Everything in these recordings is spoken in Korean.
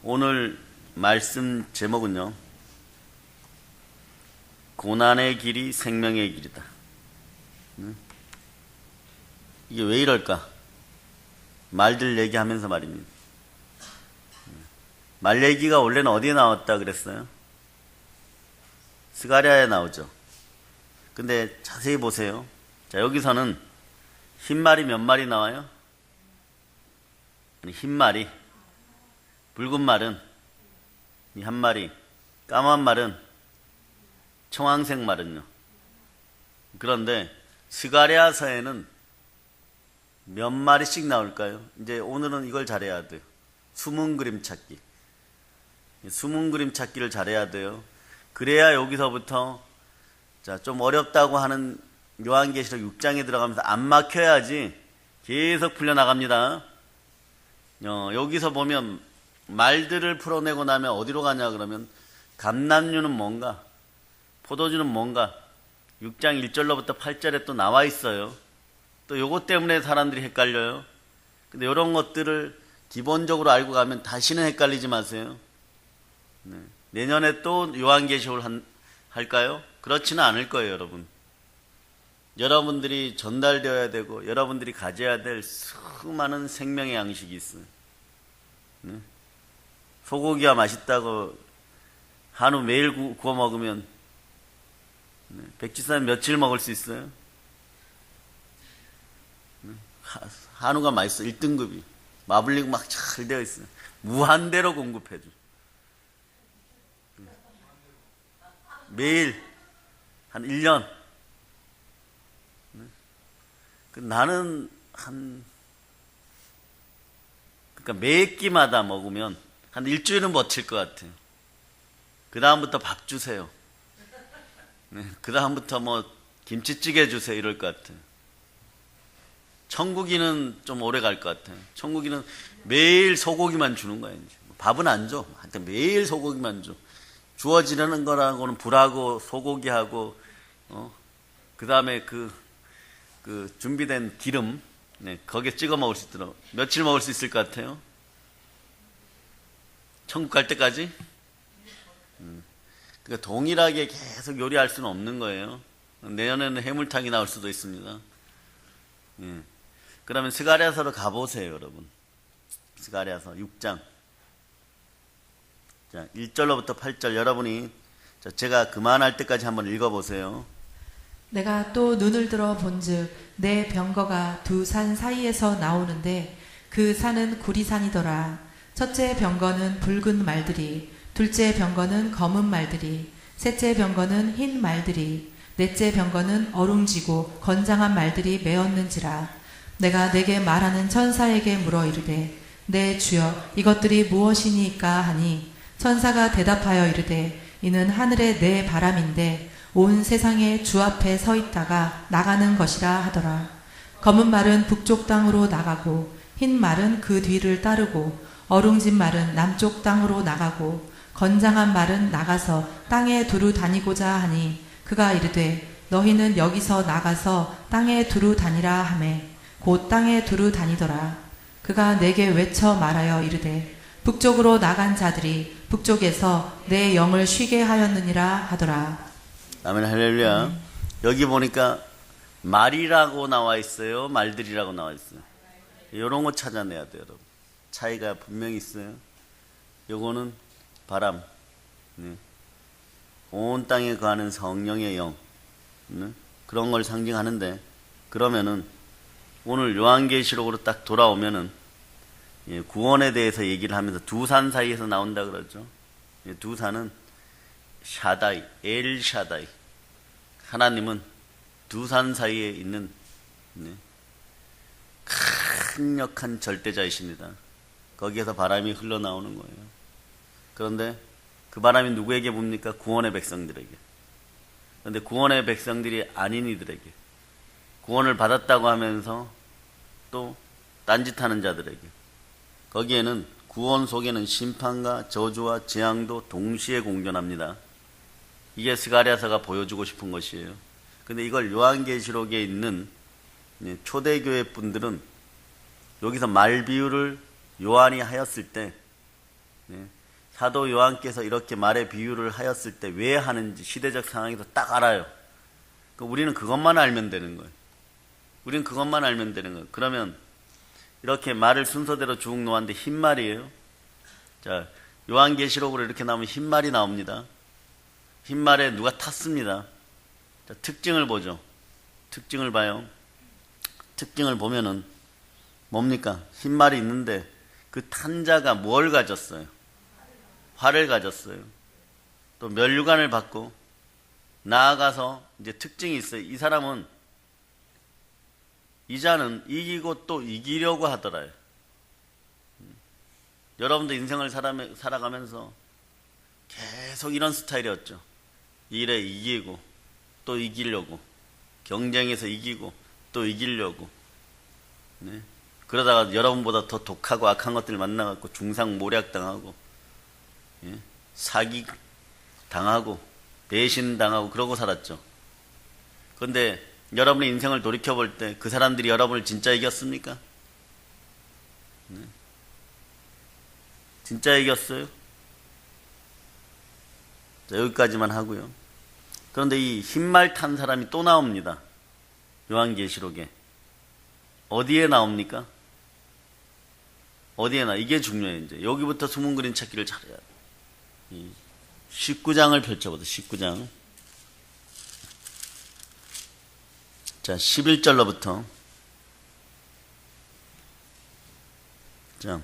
오늘 말씀 제목은요, 고난의 길이 생명의 길이다. 이게 왜 이럴까? 말들 얘기하면서 말입니다. 말 얘기가 원래는 어디에 나왔다 그랬어요? 스가랴에 나오죠. 근데 자세히 보세요. 자, 여기서는 흰 말이 몇 마리 나와요? 아니, 흰 말이, 붉은 말은 이 한 마리, 까만 말은, 청황색 말은요. 그런데 스가랴서에는 몇 마리씩 나올까요? 이제 오늘은 이걸 잘해야 돼요. 숨은 그림 찾기. 숨은 그림 찾기를 잘해야 돼요. 그래야 여기서부터 자, 좀 어렵다고 하는 요한계시록 6장에 들어가면서 안 막혀야지 계속 풀려나갑니다. 여기서 보면 말들을 풀어내고 나면 어디로 가냐 그러면 감람류는 뭔가, 포도주는 뭔가 6장 1절로부터 8절에 또 나와 있어요. 또 요것 때문에 사람들이 헷갈려요. 근데 이런 것들을 기본적으로 알고 가면 다시는 헷갈리지 마세요. 네. 내년에 또 요한계시록을 할까요? 그렇지는 않을 거예요, 여러분. 여러분들이 전달되어야 되고 여러분들이 가져야 될 수많은 생명의 양식이 있어요. 네. 소고기가 맛있다고 한우 매일 구워 먹으면 백지사는 며칠 먹을 수 있어요? 한우가 맛있어. 1등급이. 마블링 막 잘 되어 있어요. 무한대로 공급해줘. 매일 한 1년. 나는 그러니까 매 끼마다 먹으면 한 일주일은 버틸 것 같아요. 그 다음부터 밥 주세요. 그 다음부터 뭐 김치찌개 주세요. 이럴 것 같아요. 천국이는 좀 오래 갈 것 같아요. 천국이는 매일 소고기만 주는 거예요. 이제. 밥은 안 줘. 하여튼 매일 소고기만 줘. 주어지는 거라고는 불하고 소고기하고 그 다음에 그 준비된 기름, 네, 거기에 찍어 먹을 수 있도록 며칠 먹을 수 있을 것 같아요? 천국 갈 때까지? 그러니까 동일하게 계속 요리할 수는 없는 거예요. 내년에는 해물탕이 나올 수도 있습니다. 예. 그러면 스가랴서로 가보세요, 여러분. 스가랴서 6장. 자, 1절로부터 8절 여러분이 제가 그만할 때까지 한번 읽어보세요. 내가 또 눈을 들어 본즉 내 병거가 두 산 사이에서 나오는데 그 산은 구리산이더라. 첫째 병거는 붉은 말들이, 둘째 병거는 검은 말들이, 셋째 병거는 흰 말들이, 넷째 병거는 어룽지고 건장한 말들이 메었는지라. 내가 내게 말하는 천사에게 물어 이르되 내 주여 이것들이 무엇이니까 하니 천사가 대답하여 이르되 이는 하늘의 내 바람인데 온 세상에 주 앞에 서 있다가 나가는 것이라 하더라. 검은 말은 북쪽 땅으로 나가고 흰 말은 그 뒤를 따르고 어룽진 말은 남쪽 땅으로 나가고 건장한 말은 나가서 땅에 두루 다니고자 하니 그가 이르되 너희는 여기서 나가서 땅에 두루 다니라 하매 곧 땅에 두루 다니더라. 그가 내게 외쳐 말하여 이르되 북쪽으로 나간 자들이 북쪽에서 내 영을 쉬게 하였느니라 하더라. 아멘 할렐루야. 여기 보니까 말이라고 나와 있어요? 말들이라고 나와 있어요? 이런 거 찾아내야 돼요, 여러분. 차이가 분명히 있어요. 요거는 바람. 네. 온 땅에 거하는 성령의 영. 네. 그런 걸 상징하는데, 그러면은 오늘 요한계시록으로 딱 돌아오면은 구원에 대해서 얘기를 하면서 두 산 사이에서 나온다 그러죠. 두 산은 샤다이, 엘 샤다이. 하나님은 두 산 사이에 있는 강력한 절대자이십니다. 거기에서 바람이 흘러나오는 거예요. 그런데 그 바람이 누구에게 붑니까? 구원의 백성들에게. 그런데 구원의 백성들이 아닌 이들에게, 구원을 받았다고 하면서 또 딴짓하는 자들에게, 거기에는 구원 속에는 심판과 저주와 재앙도 동시에 공존합니다. 이게 스가랴서가 보여주고 싶은 것이에요. 근데 이걸 요한계시록에 있는 초대교회 분들은 여기서 말 비유를 요한이 하였을 때 사도 요한께서 이렇게 말의 비유를 하였을 때 왜 하는지 시대적 상황에서 딱 알아요. 우리는 그것만 알면 되는 거예요. 우리는 그것만 알면 되는 거예요. 그러면 이렇게 말을 순서대로 쭉 놓았는데 흰말이에요. 자, 요한계시록으로 이렇게 나오면 흰말이 나옵니다. 흰말에 누가 탔습니다. 자, 특징을 보죠. 특징을 봐요. 특징을 보면은 뭡니까? 흰말이 있는데 그 탄 자가 뭘 가졌어요? 활을 가졌어요. 또 면류관을 받고 나아가서 이제 특징이 있어요. 이 사람은 이 자는 이기고 또 이기려고 하더라요. 여러분도 인생을 살아가면서 계속 이런 스타일이었죠. 일에 이기고 또 이기려고, 경쟁에서 이기고 또 이기려고. 네. 그러다가 여러분보다 더 독하고 악한 것들 만나갖고 중상모략당하고, 예? 사기 당하고 배신 당하고 그러고 살았죠. 그런데 여러분의 인생을 돌이켜볼 때 그 사람들이 여러분을 진짜 이겼습니까? 네. 진짜 이겼어요? 자, 여기까지만 하고요. 그런데 이 흰말 탄 사람이 또 나옵니다. 요한계시록에. 어디에 나옵니까? 어디에 이게 중요해요. 이제 여기부터 숨은 그림 찾기를 잘해야 돼. 19장을 펼쳐보세요. 19장. 자, 11절로부터. 자,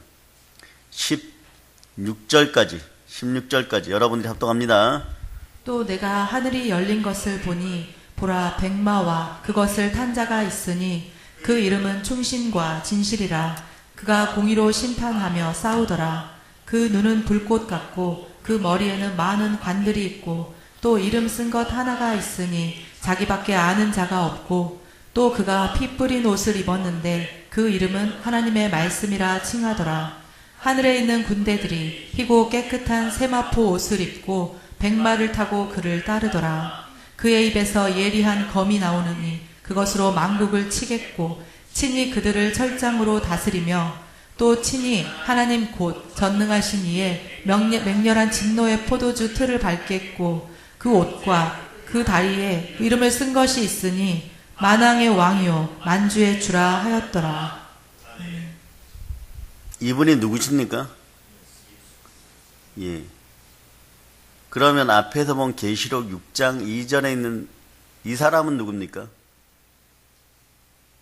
16절까지 여러분들이 합독합니다. 또 내가 하늘이 열린 것을 보니 보라 백마와 그것을 탄 자가 있으니 그 이름은 충신과 진실이라. 그가 공의로 심판하며 싸우더라. 그 눈은 불꽃 같고 그 머리에는 많은 관들이 있고 또 이름 쓴 것 하나가 있으니 자기밖에 아는 자가 없고 또 그가 피 뿌린 옷을 입었는데 그 이름은 하나님의 말씀이라 칭하더라. 하늘에 있는 군대들이 희고 깨끗한 세마포 옷을 입고 백마를 타고 그를 따르더라. 그의 입에서 예리한 검이 나오느니 그것으로 만국을 치겠고 친히 그들을 철장으로 다스리며 또 친히 하나님 곧 전능하신 이의 맹렬한 진노의 포도주 틀을 밟겠고 그 옷과 그 다리에 이름을 쓴 것이 있으니 만왕의 왕이요 만주의 주라 하였더라. 이분이 누구십니까? 예. 그러면 앞에서 본 계시록 6장 2절에 있는 이 사람은 누굽니까?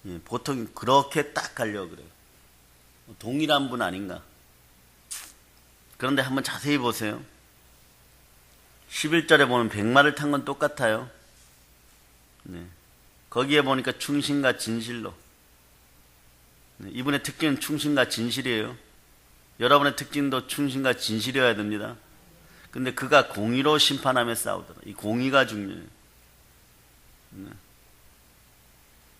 예, 보통 그렇게 딱 가려고 그래요. 동일한 분 아닌가? 그런데 한번 자세히 보세요. 11절에 보면 백마를 탄 건 똑같아요. 네. 거기에 보니까 충신과 진실로. 네. 이분의 특징은 충신과 진실이에요. 여러분의 특징도 충신과 진실이어야 됩니다. 근데 그가 공의로 심판하며 싸우더라. 이 공의가 중요해요. 네.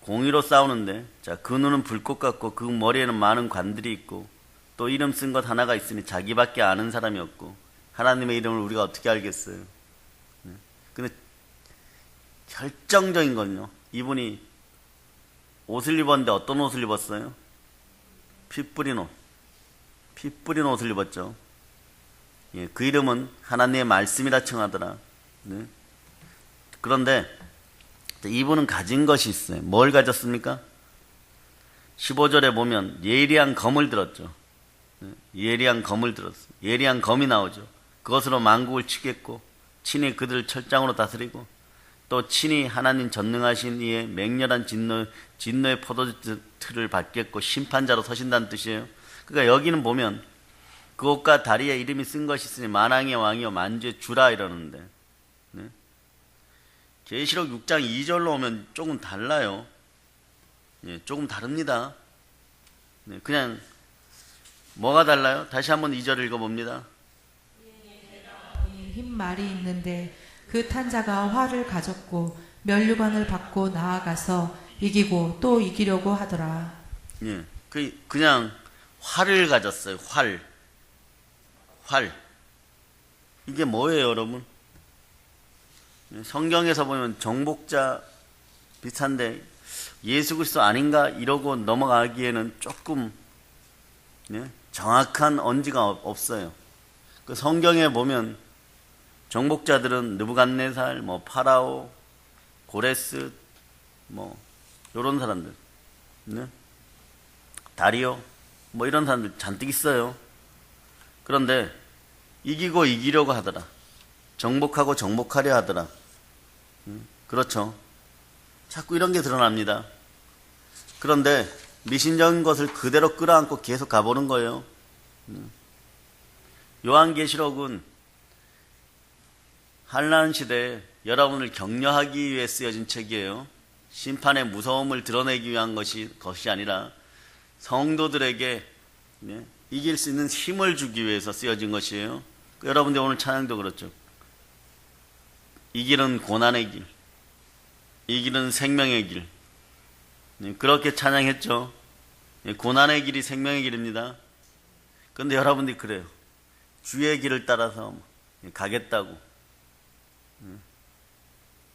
공의로 싸우는데, 자, 그 눈은 불꽃 같고 그 머리에는 많은 관들이 있고 또 이름 쓴 것 하나가 있으니 자기밖에 아는 사람이 없고 하나님의 이름을 우리가 어떻게 알겠어요? 네. 근데 결정적인 건요, 이분이 옷을 입었는데 어떤 옷을 입었어요? 피 뿌린 옷. 피 뿌린 옷을 입었죠. 예, 그 이름은 하나님의 말씀이라 칭하더라. 네. 그런데 이분은 가진 것이 있어요. 뭘 가졌습니까? 15절에 보면 예리한 검을 들었죠. 예리한 검을 들었어요. 예리한 검이 나오죠. 그것으로 만국을 치겠고 친히 그들을 철장으로 다스리고 또 친히 하나님 전능하신 이의 맹렬한 진노의 포도주 틀을 받겠고 심판자로 서신다는 뜻이에요. 그러니까 여기는 보면 그 옷과 다리에 이름이 쓴 것이 있으니 만왕의 왕이요 만주의 주라 이러는데, 네? 계시록 6장 2절로 오면 조금 달라요. 예, 조금 다릅니다. 네, 그냥 뭐가 달라요? 다시 한번 2절 읽어봅니다. 흰 말이 있는데 그 탄 자가 활을 가졌고 면류관을 받고 나아가서 이기고 또 이기려고 하더라. 예, 그냥 활을 가졌어요. 활. 이게 뭐예요, 여러분? 성경에서 보면 정복자 비슷한데 예수 그리스도 아닌가 이러고 넘어가기에는 조금 정확한 언지가 없어요. 그 성경에 보면 정복자들은 느부갓네살, 뭐 파라오, 고레스, 뭐 요런 사람들, 네? 다리오, 뭐 이런 사람들 잔뜩 있어요. 그런데 이기고 이기려고 하더라. 정복하고 정복하려 하더라. 그렇죠. 자꾸 이런 게 드러납니다. 그런데 미신적인 것을 그대로 끌어안고 계속 가보는 거예요. 요한계시록은 한란 시대에 여러분을 격려하기 위해 쓰여진 책이에요. 심판의 무서움을 드러내기 위한 것이 아니라 성도들에게 이길 수 있는 힘을 주기 위해서 쓰여진 것이에요. 여러분들 오늘 찬양도 그렇죠. 이 길은 고난의 길, 이 길은 생명의 길. 그렇게 찬양했죠. 고난의 길이 생명의 길입니다. 그런데 여러분들이 그래요. 주의 길을 따라서 가겠다고.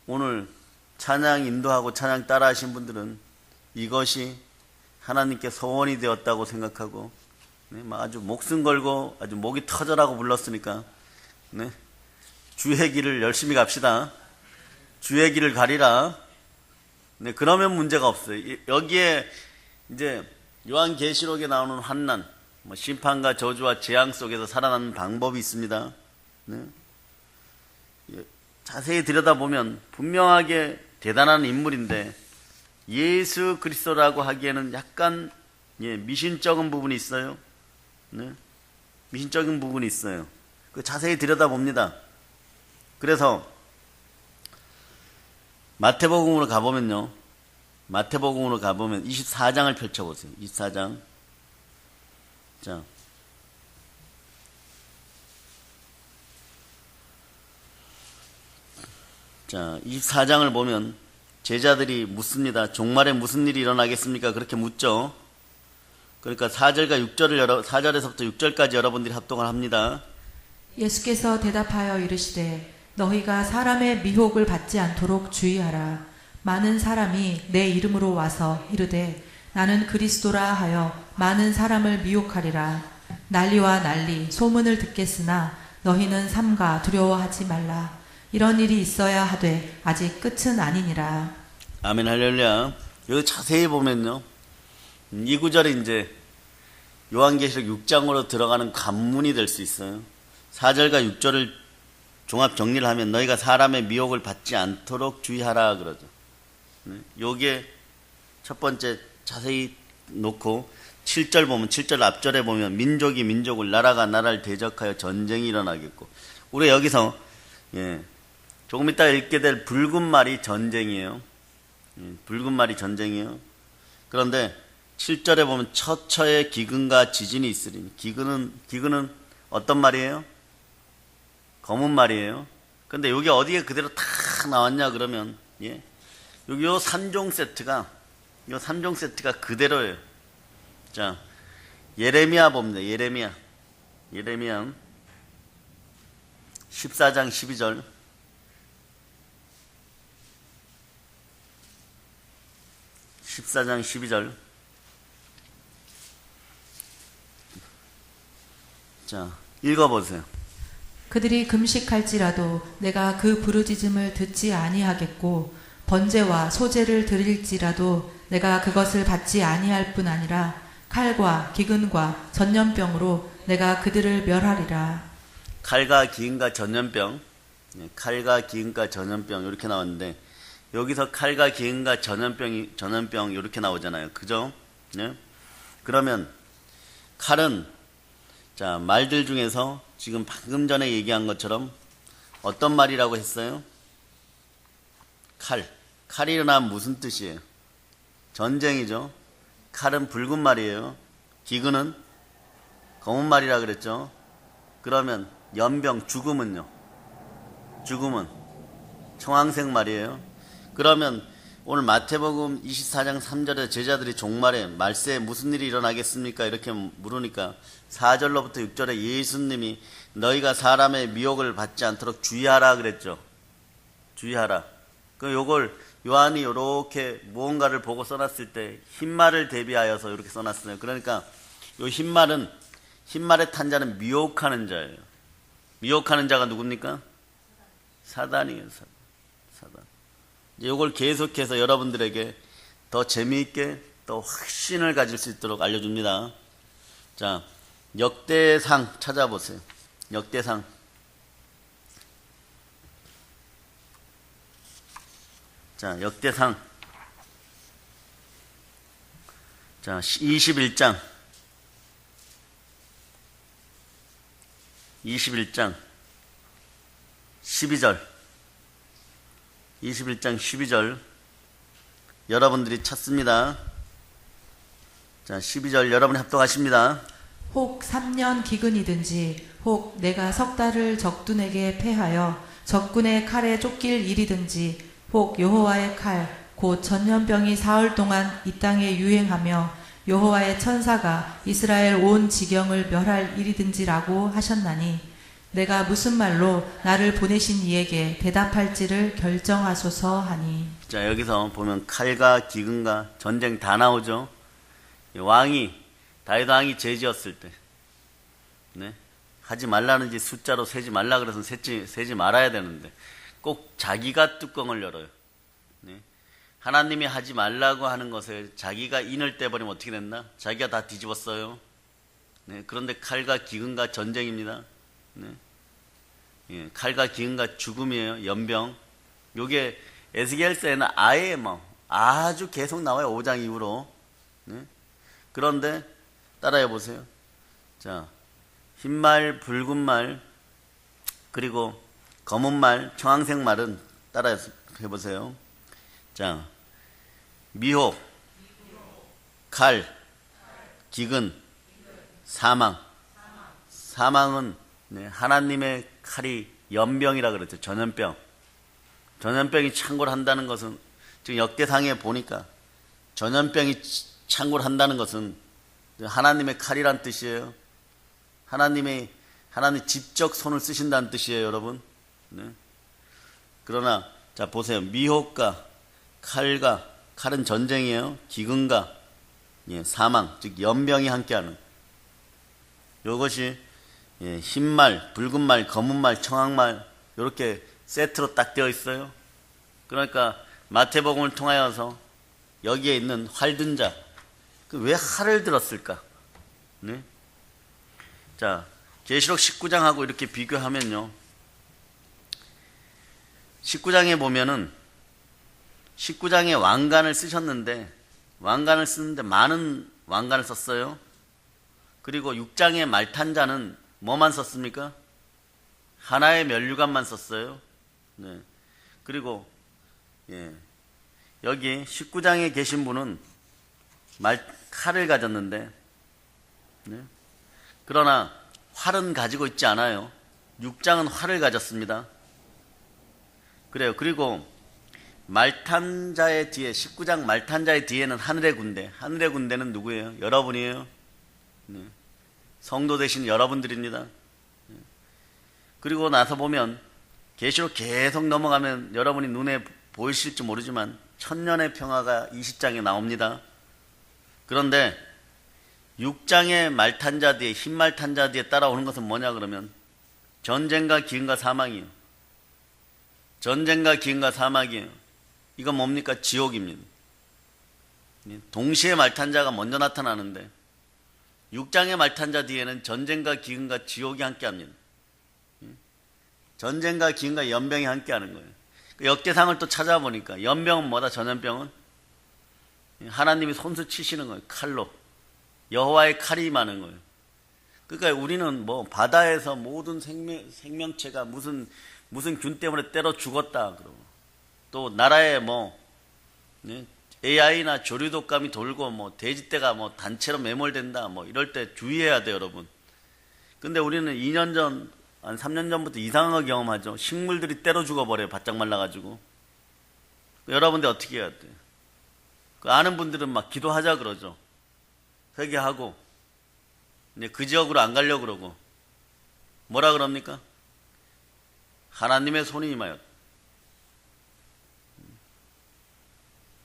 오늘 찬양 인도하고 찬양 따라 하신 분들은 이것이 하나님께 소원이 되었다고 생각하고 아주 목숨 걸고 아주 목이 터져라고 불렀으니까 주의 길을 열심히 갑시다. 주의 길을 가리라. 그러면 문제가 없어요. 여기에 이제 요한계시록에 나오는 환난, 심판과 저주와 재앙 속에서 살아남는 방법이 있습니다. 자세히 들여다보면 분명하게 대단한 인물인데 예수 그리스도라고 하기에는 약간 미신적인 부분이 있어요. 미신적인 부분이 있어요. 자세히 들여다봅니다. 그래서 마태복음으로 가보면요. 마태복음으로 가보면 24장을 펼쳐보세요. 24장. 자. 자, 24장을 보면 제자들이 묻습니다. 종말에 무슨 일이 일어나겠습니까? 그렇게 묻죠. 그러니까 4절과 6절을 4절에서부터 6절까지 여러분들이 합동을 합니다. 예수께서 대답하여 이르시되 너희가 사람의 미혹을 받지 않도록 주의하라. 많은 사람이 내 이름으로 와서 이르되 나는 그리스도라 하여 많은 사람을 미혹하리라. 난리와 난리 소문을 듣겠으나 너희는 삼가 두려워하지 말라. 이런 일이 있어야 하되 아직 끝은 아니니라. 아멘 할렐루야. 여기 자세히 보면요. 이 구절이 이제 요한계시록 6장으로 들어가는 관문이 될 수 있어요. 4절과 6절을 종합 정리를 하면 너희가 사람의 미혹을 받지 않도록 주의하라 그러죠. 요게 첫 번째 자세히 놓고 7절 보면 7절 앞절에 보면 민족이 민족을 나라가 나라를 대적하여 전쟁이 일어나겠고 우리 여기서 조금 이따 읽게 될 붉은 말이 전쟁이에요. 붉은 말이 전쟁이에요. 그런데 7절에 보면 처처의 기근과 지진이 있으리니 기근은 어떤 말이에요? 검은 말이에요. 근데 여기 어디에 그대로 탁 나왔냐 그러면 여기 요 3종 세트가 그대로예요. 자, 예레미야 봅니다. 예레미야 14장 12절. 자, 읽어보세요. 그들이 금식할지라도 내가 그 부르짖음을 듣지 아니하겠고 번제와 소제를 드릴지라도 내가 그것을 받지 아니할 뿐 아니라 칼과 기근과 전염병으로 내가 그들을 멸하리라. 칼과 기근과 전염병 이렇게 나왔는데 여기서 칼과 기근과 전염병 이렇게 나오잖아요. 그죠? 그러면 칼은 자, 말들 중에서 지금 방금 전에 얘기한 것처럼 어떤 말이라고 했어요? 칼이 일어나면 무슨 뜻이에요? 전쟁이죠. 칼은 붉은 말이에요. 기근은 검은 말이라 그랬죠. 그러면 연병, 죽음은 청황색 말이에요. 그러면 오늘 마태복음 24장 3절에 제자들이 종말에 말세에 무슨 일이 일어나겠습니까? 이렇게 물으니까 4절로부터 6절에 예수님이 너희가 사람의 미혹을 받지 않도록 주의하라 그랬죠. 주의하라. 그 요걸 요한이 이렇게 무언가를 보고 써놨을 때 흰말을 대비하여서 이렇게 써놨어요. 그러니까 요 흰말의 탄자는 미혹하는 자예요. 미혹하는 자가 누굽니까? 사단이에요. 사단. 이제 이걸 계속해서 여러분들에게 더 재미있게 더 확신을 가질 수 있도록 알려줍니다. 자, 역대상 찾아보세요. 역대상. 자, 역대상. 자, 21장. 21장 12절. 21장 12절. 여러분들이 찾습니다. 자, 12절 여러분이 합독하십니다. 혹 3년 기근이든지 혹 내가 석 달을 적군에게 패하여 적군의 칼에 쫓길 일이든지 혹 여호와의 칼 곧 전염병이 사흘 동안 이 땅에 유행하며 여호와의 천사가 이스라엘 온 지경을 멸할 일이든지라고 하셨나니 내가 무슨 말로 나를 보내신 이에게 대답할지를 결정하소서 하니. 자, 여기서 보면 칼과 기근과 전쟁 다 나오죠. 다윗 왕이 죄지었을 때, 네? 하지 말라는 짓 숫자로 세지 말라 그래서 세지 말아야 되는데 꼭 자기가 뚜껑을 열어요. 네? 하나님이 하지 말라고 하는 것을 자기가 인을 떼버리면 어떻게 됐나? 자기가 다 뒤집었어요. 네? 그런데 칼과 기근과 전쟁입니다. 네? 예, 칼과 기근과 죽음이에요. 연병. 요게 에스겔서에는 아예 아주 계속 나와요. 5장 이후로. 네? 그런데 따라해 보세요. 자, 흰말, 붉은 말, 그리고 검은 말, 청황색 말은 따라해 보세요. 자, 미혹, 칼, 기근, 사망. 사망은 네, 하나님의 칼이 연병이라 그랬죠. 전염병. 전염병이 창궐 한다는 것은 지금 역대상에 보니까 전염병이 창궐 한다는 것은 하나님의 칼이란 뜻이에요. 하나님 직접 손을 쓰신다는 뜻이에요, 여러분. 네. 그러나 자 보세요. 미혹과 칼은 전쟁이에요. 기근과 사망, 즉 연병이 함께하는 이것이 흰말, 붉은 말, 검은 말, 청황말 이렇게 세트로 딱 되어 있어요. 그러니까 마태복음을 통하여서 여기에 있는 활든 자, 왜 활을 들었을까? 네? 자, 계시록 19장하고 이렇게 비교하면요. 19장에 보면은 19장에 왕관을 쓰셨는데 왕관을 쓰는데 많은 왕관을 썼어요. 그리고 6장의 말탄자는 뭐만 썼습니까? 하나의 면류관만 썼어요. 네. 그리고 여기 19장에 계신 분은 칼을 가졌는데 네. 그러나 활은 가지고 있지 않아요. 6장은 활을 가졌습니다. 그래요. 그리고 말탄자의 뒤에 19장 말탄자의 뒤에는 하늘의 군대는 누구예요? 여러분이에요. 네. 성도 되신 여러분들입니다. 네. 그리고 나서 보면 계시록 계속 넘어가면 여러분이 눈에 보이실지 모르지만 천년의 평화가 20장에 나옵니다. 그런데 6장의 말탄자 뒤에 흰 말탄자 뒤에 따라오는 것은 뭐냐 그러면 전쟁과 기근과 사망이에요. 전쟁과 기근과 사망이에요. 이건 뭡니까? 지옥입니다. 동시에 말탄자가 먼저 나타나는데 6장의 말탄자 뒤에는 전쟁과 기근과 지옥이 함께합니다. 전쟁과 기근과 연병이 함께하는 거예요. 역대상을 또 찾아보니까 연병은 뭐다? 전염병은 하나님이 손수 치시는 거예요. 칼로. 여호와의 칼이 임하는 거예요. 그러니까 우리는 바다에서 모든 생명체가 무슨 균 때문에 때려 죽었다 그러고 또 나라에 AI나 조류독감이 돌고 돼지떼가 단체로 매몰된다 이럴 때 주의해야 돼요, 여러분. 근데 우리는 2년 전, 한 3년 전부터 이상한 거 경험하죠. 식물들이 때려 죽어버려요, 바짝 말라가지고. 여러분들 어떻게 해야 돼요? 아는 분들은 기도하자 그러죠. 회개하고 그 지역으로 안 가려고 그러고 뭐라 그럽니까? 하나님의 손이 임하였다.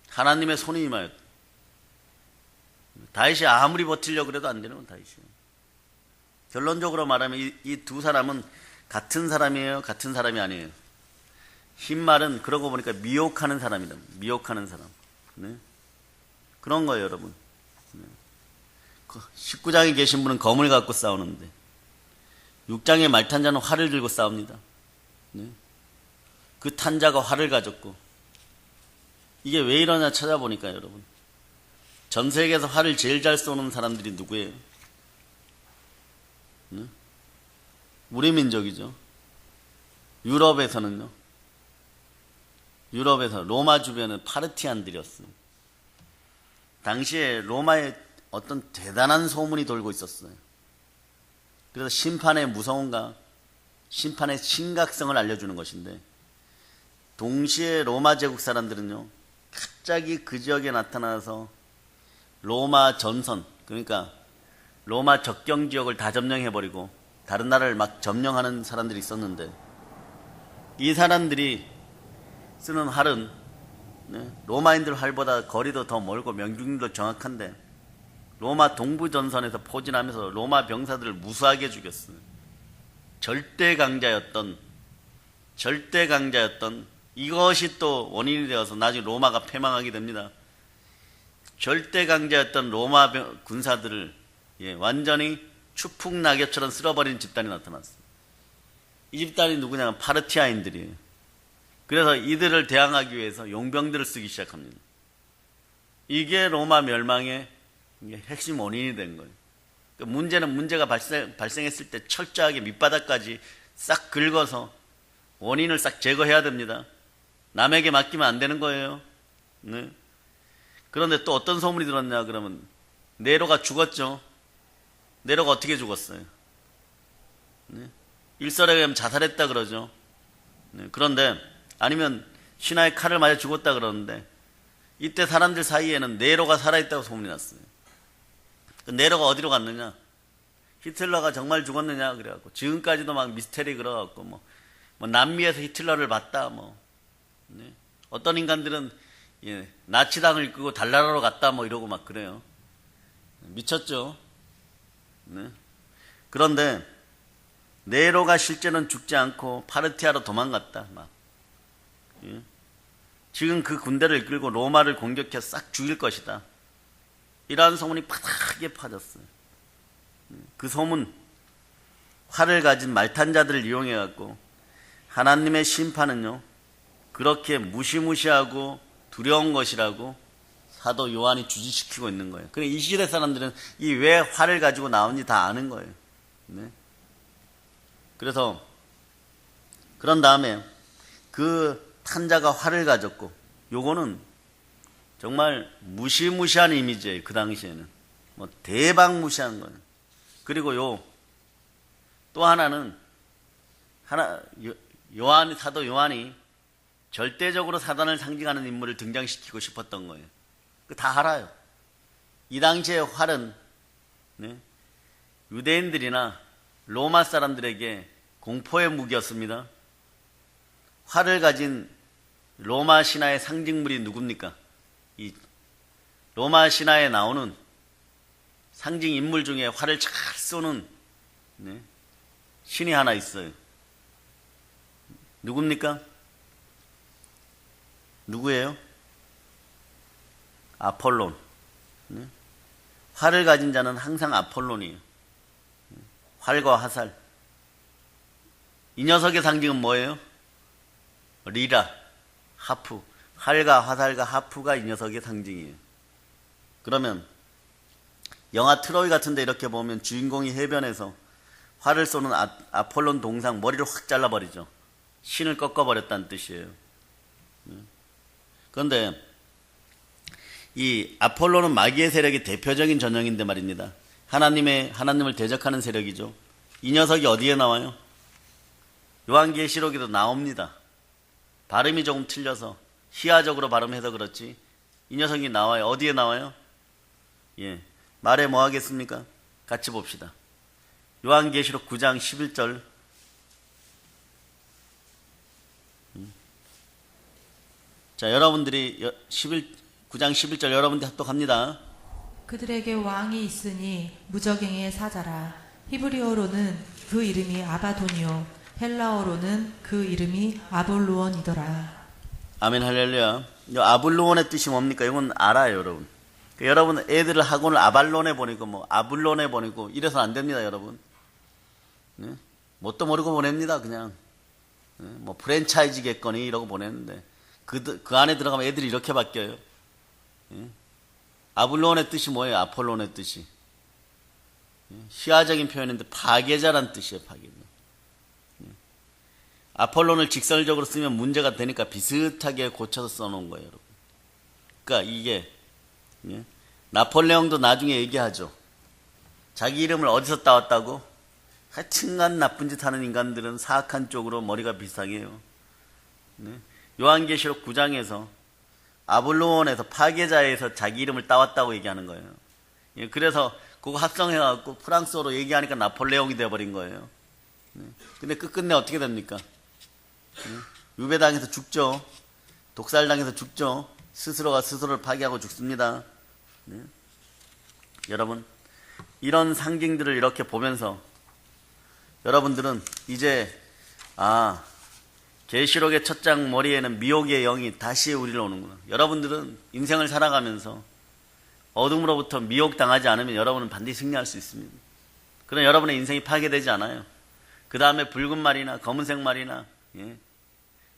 하나님의 손이 임하였다. 다윗이 아무리 버티려고 그래도 안 되는 건 다윗이에요. 결론적으로 말하면 이 두 사람은 같은 사람이에요? 같은 사람이 아니에요? 흰말은 그러고 보니까 미혹하는 사람이다. 미혹하는 사람. 네? 그런 거예요, 여러분. 네. 19장에 계신 분은 검을 갖고 싸우는데 6장의 말탄자는 활을 들고 싸웁니다. 네? 그 탄자가 활을 가졌고 이게 왜 이러냐 찾아보니까 여러분 전 세계에서 활을 제일 잘 쏘는 사람들이 누구예요? 네? 우리 민족이죠. 유럽에서는요. 유럽에서 로마 주변은 파르티안들이었어요. 당시에 로마에 어떤 대단한 소문이 돌고 있었어요. 그래서 심판의 무서움과 심판의 심각성을 알려주는 것인데 동시에 로마 제국 사람들은요. 갑자기 그 지역에 나타나서 로마 전선 그러니까 로마 접경 지역을 다 점령해버리고 다른 나라를 막 점령하는 사람들이 있었는데 이 사람들이 쓰는 활은 로마인들 활보다 거리도 더 멀고 명중률도 정확한데 로마 동부 전선에서 포진하면서 로마 병사들을 무수하게 죽였어요. 절대 강자였던 이것이 또 원인이 되어서 나중에 로마가 패망하게 됩니다. 절대 강자였던 로마 군사들을 완전히 추풍 낙엽처럼 쓸어버리는 집단이 나타났어요. 이 집단이 누구냐면 파르티아인들이에요. 그래서 이들을 대항하기 위해서 용병들을 쓰기 시작합니다. 이게 로마 멸망의 핵심 원인이 된 거예요. 문제가 발생했을 때 철저하게 밑바닥까지 싹 긁어서 원인을 싹 제거해야 됩니다. 남에게 맡기면 안 되는 거예요. 네. 그런데 또 어떤 소문이 들었냐 그러면 네로가 죽었죠. 네로가 어떻게 죽었어요? 네. 일설에 의하면 자살했다 그러죠. 네. 그런데 아니면 신하의 칼을 맞아 죽었다 그러는데 이때 사람들 사이에는 네로가 살아있다고 소문이 났어요. 그 네로가 어디로 갔느냐? 히틀러가 정말 죽었느냐 그래갖고 지금까지도 막 미스테리 그래갖고 뭐 남미에서 히틀러를 봤다 네. 어떤 인간들은 나치당을 이끌고 달나라로 갔다 이러고 막 그래요. 미쳤죠. 네. 그런데 네로가 실제는 죽지 않고 파르티아로 도망갔다. 지금 그 군대를 이끌고 로마를 공격해 싹 죽일 것이다. 이러한 소문이 파닥하게 퍼졌어요. 그 소문, 활을 가진 말탄자들을 이용해 갖고 하나님의 심판은요 그렇게 무시무시하고 두려운 것이라고 사도 요한이 주지시키고 있는 거예요. 그러니까 이 시대 사람들은 이 왜 활을 가지고 나오는지 다 아는 거예요. 네. 그래서 그런 다음에 그 탄자가 활을 가졌고 요거는 정말 무시무시한 이미지예요. 그 당시에는 대박 무시한 거예요. 그리고 또 하나는 사도 요한이 절대적으로 사단을 상징하는 인물을 등장시키고 싶었던 거예요. 다 알아요. 이 당시의 활은 유대인들이나 로마 사람들에게 공포의 무기였습니다. 활을 가진 로마 신화의 상징물이 누굽니까? 이 로마 신화에 나오는 상징 인물 중에 활을 잘 쏘는 신이 하나 있어요. 누굽니까? 누구예요? 아폴론. 활을 가진 자는 항상 아폴론이에요. 활과 화살. 이 녀석의 상징은 뭐예요? 리라, 하프. 활과 화살과 하프가 이 녀석의 상징이에요. 그러면 영화 트로이 같은 데 이렇게 보면 주인공이 해변에서 활을 쏘는 아폴론 동상 머리를 확 잘라버리죠. 신을 꺾어버렸다는 뜻이에요. 그런데 이 아폴로는 마귀의 세력의 대표적인 전형인데 말입니다. 하나님을 대적하는 세력이죠. 이 녀석이 어디에 나와요? 요한계시록에도 나옵니다. 발음이 조금 틀려서 희화적으로 발음해서 그렇지 이 녀석이 나와요. 어디에 나와요? 말해 뭐 하겠습니까? 같이 봅시다. 요한계시록 9장 11절. 자, 여러분들이 9장 11절 여러분들 합독합니다. 그들에게 왕이 있으니 무저갱의 사자라. 히브리어로는 그 이름이 아바도니오, 헬라어로는 그 이름이 아볼루온이더라. 아멘 할렐루야. 이 아블론의 뜻이 뭡니까? 이건 알아요, 여러분. 여러분 애들을 학원을 아발론에 보내고 뭐 아블론에 보내고 이래서 안 됩니다, 여러분. 네? 뭣도 모르고 보냅니다, 그냥. 네? 뭐 프랜차이즈겠거니 이러고 보냈는데 그 안에 들어가면 애들이 이렇게 바뀌어요. 네? 아블론의 뜻이 뭐예요? 아폴론의 뜻이. 시화적인 표현인데 파괴자란 뜻이에요, 파괴자. 아폴론을 직설적으로 쓰면 문제가 되니까 비슷하게 고쳐서 써놓은 거예요, 여러분. 그러니까 이게 나폴레옹도 나중에 얘기하죠. 자기 이름을 어디서 따왔다고? 하여튼간 나쁜 짓 하는 인간들은 사악한 쪽으로 머리가 비상해요. 요한계시록 9장에서 아볼론에서 파괴자에서 자기 이름을 따왔다고 얘기하는 거예요. 그래서 그거 합성해갖고 프랑스어로 얘기하니까 나폴레옹이 돼버린 거예요. 근데 끝끝내 어떻게 됩니까? 유배당해서 죽죠. 독살당해서 죽죠. 스스로가 스스로를 파괴하고 죽습니다. 여러분, 이런 상징들을 이렇게 보면서 여러분들은 이제 계시록의 첫 장 머리에는 미혹의 영이 다시 우리를 오는구나. 여러분들은 인생을 살아가면서 어둠으로부터 미혹당하지 않으면 여러분은 반드시 승리할 수 있습니다. 그럼 여러분의 인생이 파괴되지 않아요. 그 다음에 붉은 말이나 검은색 말이나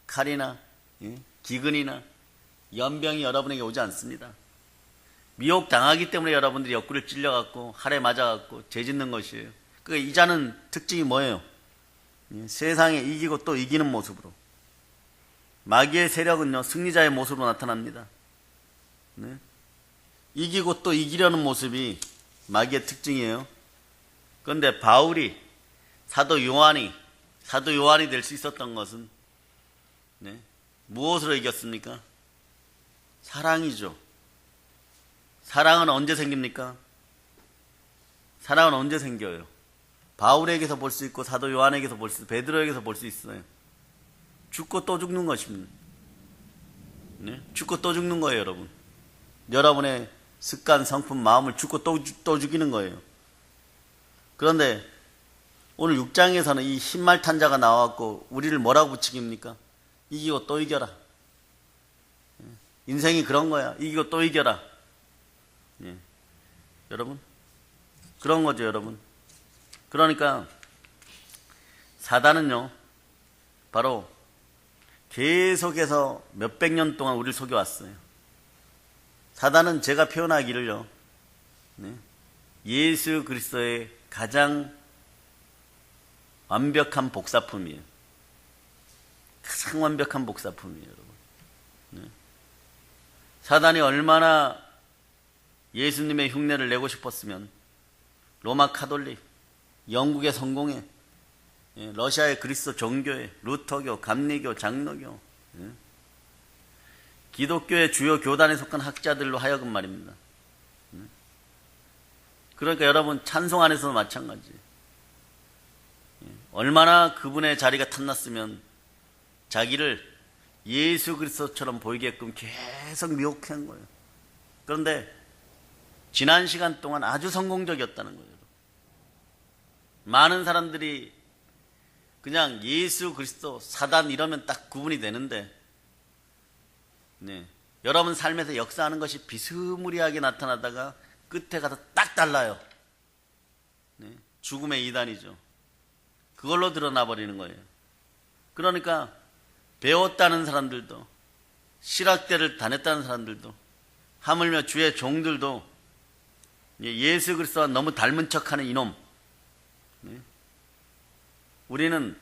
칼이나 기근이나 연병이 여러분에게 오지 않습니다. 미혹당하기 때문에 여러분들이 옆구리를 찔려갖고 활에 맞아갖고 죄짓는 것이에요. 그 이자는 특징이 뭐예요? 세상에 이기고 또 이기는 모습으로. 마귀의 세력은요, 승리자의 모습으로 나타납니다. 네? 이기고 또 이기려는 모습이 마귀의 특징이에요. 그런데 바울이 사도 요한이 될 수 있었던 것은 무엇으로 이겼습니까? 사랑이죠. 사랑은 언제 생깁니까? 사랑은 언제 생겨요? 바울에게서 볼 수 있고 사도 요한에게서 볼 수 있고 베드로에게서 볼 수 있어요. 죽고 또 죽는 것입니다. 죽고 또 죽는 거예요, 여러분. 여러분의 습관, 성품, 마음을 죽고 또 죽이는 거예요. 그런데 오늘 6장에서는 이 흰말탄자가 나왔고 우리를 뭐라고 부추깁니까? 이기고 또 이겨라. 인생이 그런 거야. 이기고 또 이겨라. 여러분, 그런 거죠, 여러분. 그러니까 사단은요, 바로 계속해서 몇백 년 동안 우리를 속여왔어요. 사단은 제가 표현하기를요, 예수 그리스도의 가장 완벽한 복사품이에요. 가장 완벽한 복사품이에요, 여러분. 사단이 얼마나 예수님의 흉내를 내고 싶었으면 로마 카톨릭, 영국의 성공회, 러시아의 그리스도 종교회, 루터교, 감리교, 장로교, 기독교의 주요 교단에 속한 학자들로 하여금 말입니다. 그러니까 여러분 찬송 안에서도 마찬가지예요. 얼마나 그분의 자리가 탐났으면 자기를 예수 그리스도처럼 보이게끔 계속 미혹한 거예요. 그런데 지난 시간 동안 아주 성공적이었다는 거예요. 많은 사람들이 그냥 예수 그리스도 사단 이러면 딱 구분이 되는데 여러분 삶에서 역사하는 것이 비스무리하게 나타나다가 끝에 가서 딱 달라요. 죽음의 이단이죠. 그걸로 드러나 버리는 거예요. 그러니까 배웠다는 사람들도 실학대를 다녔다는 사람들도 하물며 주의 종들도 예수 그리스도와 너무 닮은 척하는 이놈. 우리는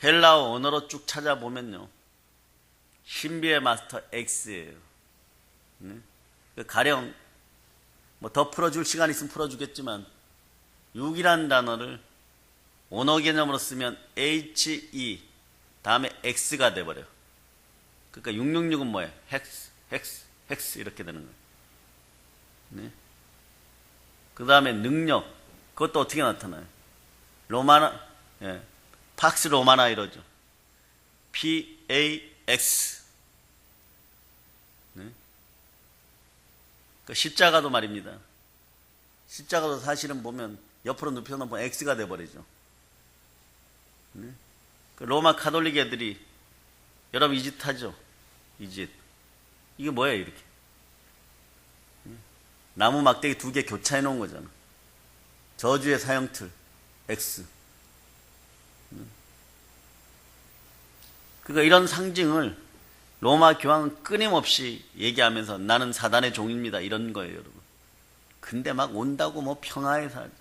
헬라어 언어로 쭉 찾아보면요, 신비의 마스터 X예요. 가령 뭐 더 풀어줄 시간 있으면 풀어주겠지만 6이라는 단어를 언어 개념으로 쓰면 HE 다음에 X가 돼버려요. 그러니까 666은 뭐예요? 헥스 이렇게 되는 거예요. 그 다음에 능력, 그것도 어떻게 나타나요? 로마나, 팍스 로마나 이러죠. PAX. 그 십자가도 말입니다. 십자가도 사실은 보면 옆으로 눕혀놓으면 X가 돼버리죠. 그 로마 카톨릭 애들이 여러분 이 짓 하죠. 이 짓. 이게 뭐예요 이렇게. 나무 막대기 2개 교차해 놓은 거잖아. 저주의 사형틀 X. 그러니까 이런 상징을 로마 교황은 끊임없이 얘기하면서 나는 사단의 종입니다. 이런 거예요, 여러분. 근데 막 온다고 뭐 평화의 사제.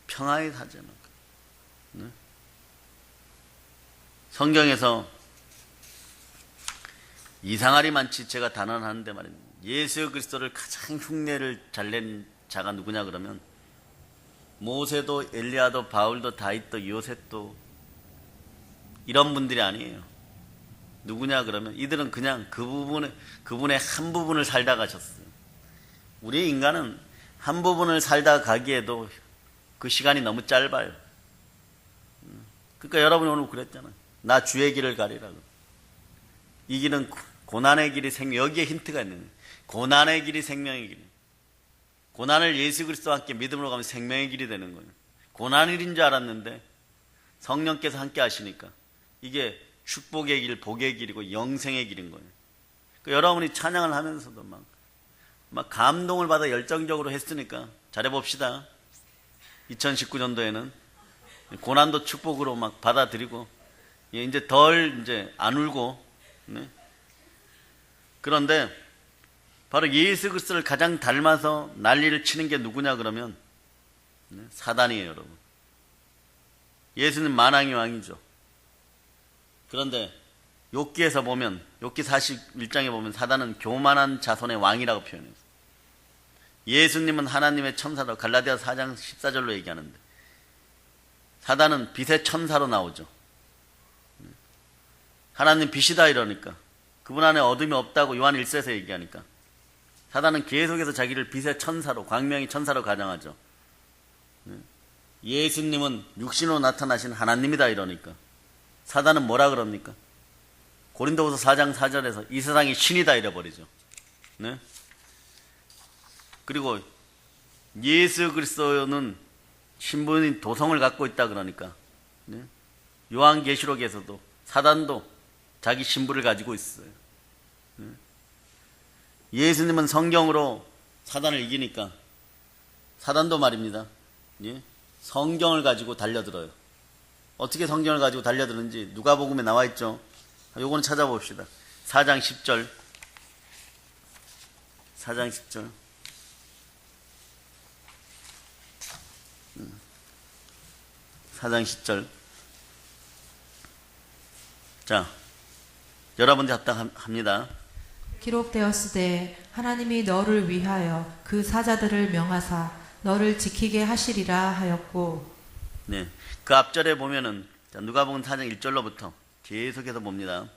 평화의 사제 막. 네? 성경에서 이상하리 많지 제가 단언하는데 말입니다. 예수 그리스도를 가장 흉내를 잘 낸 자가 누구냐 그러면 모세도 엘리야도 바울도 다윗도 요셉도 이런 분들이 아니에요. 누구냐 그러면 이들은 그냥 그분의 한 부분을 살다 가셨어요. 우리 인간은 한 부분을 살다 가기에도 그 시간이 너무 짧아요. 그러니까 여러분이 오늘 그랬잖아요. 나 주의 길을 가리라고. 이 길은 고난의 길이 여기에 힌트가 있는 거예요. 고난의 길이 생명의 길. 고난을 예수 그리스도와 함께 믿음으로 가면 생명의 길이 되는 거예요. 고난의 길인 줄 알았는데 성령께서 함께 하시니까 이게 축복의 길, 복의 길이고 영생의 길인 거예요. 그러니까 여러분이 찬양을 하면서도 막 감동을 받아 열정적으로 했으니까 잘해봅시다. 2019년도에는 고난도 축복으로 막 받아들이고 이제 덜 안 울고. 네? 그런데 바로 예수 그리스도를 가장 닮아서 난리를 치는 게 누구냐 그러면 사단이에요, 여러분. 예수는 만왕의 왕이죠. 그런데 욥기에서 보면 욥기 41장에 보면 사단은 교만한 자손의 왕이라고 표현해요. 예수님은 하나님의 천사로 갈라디아 4장 14절로 얘기하는데 사단은 빛의 천사로 나오죠. 하나님 빛이다 이러니까 그분 안에 어둠이 없다고 요한 1서에서 얘기하니까 사단은 계속해서 자기를 빛의 천사로 광명의 천사로 가정하죠. 예수님은 육신으로 나타나신 하나님이다 이러니까 사단은 뭐라 그럽니까? 고린도후서 4장 4절에서 이 세상이 신이다 이래버리죠. 네? 그리고 예수 그리스도는 신분인 도성을 갖고 있다 그러니까 네? 요한계시록에서도 사단도 자기 신부를 가지고 있어요. 네? 예수님은 성경으로 사단을 이기니까 사단도 말입니다. 예? 성경을 가지고 달려들어요. 어떻게 성경을 가지고 달려드는지 누가복음에 나와 있죠. 요거는 찾아봅시다. 4장 10절. 4장 10절. 4장 10절. 자, 여러분들 합당합니다. 기록되었으되 하나님이 너를 위하여 그 사자들을 명하사 너를 지키게 하시리라 하였고. 네, 그 앞절에 보면은 누가복음 4장 1절로부터 계속해서 봅니다.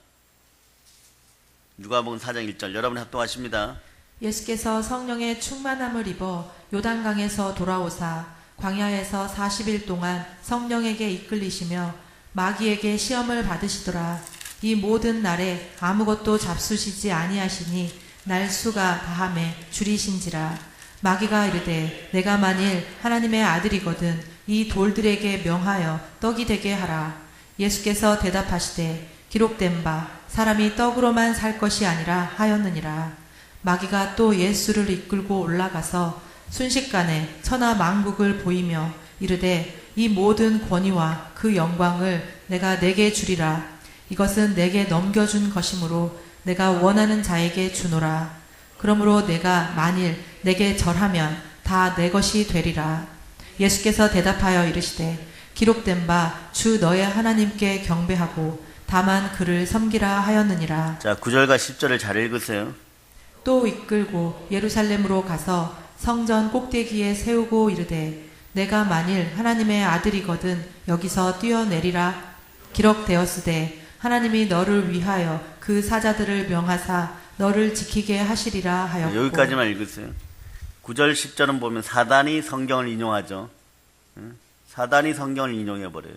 누가복음 4장 1절 여러분 합동하십니다. 예수께서 성령의 충만함을 입어 요단강에서 돌아오사 광야에서 40일 동안 성령에게 이끌리시며 마귀에게 시험을 받으시더라. 이 모든 날에 아무것도 잡수시지 아니하시니 날수가 다함에 줄이신지라. 마귀가 이르되 내가 만일 하나님의 아들이거든 이 돌들에게 명하여 떡이 되게 하라. 예수께서 대답하시되 기록된 바 사람이 떡으로만 살 것이 아니라 하였느니라. 마귀가 또 예수를 이끌고 올라가서 순식간에 천하 만국을 보이며 이르되 이 모든 권위와 그 영광을 내가 내게 주리라. 이것은 내게 넘겨준 것이므로 내가 원하는 자에게 주노라. 그러므로 내가 만일 내게 절하면 다 내 것이 되리라. 예수께서 대답하여 이르시되 기록된 바 주 너의 하나님께 경배하고 다만 그를 섬기라 하였느니라. 자, 9절과 10절을 잘 읽으세요. 또 이끌고 예루살렘으로 가서 성전 꼭대기에 세우고 이르되 내가 만일 하나님의 아들이거든 여기서 뛰어내리라. 기록되었으되 하나님이 너를 위하여 그 사자들을 명하사 너를 지키게 하시리라 하였고. 여기까지만 읽으세요. 9절 10절은 보면 사단이 성경을 인용하죠. 사단이 성경을 인용해버려요.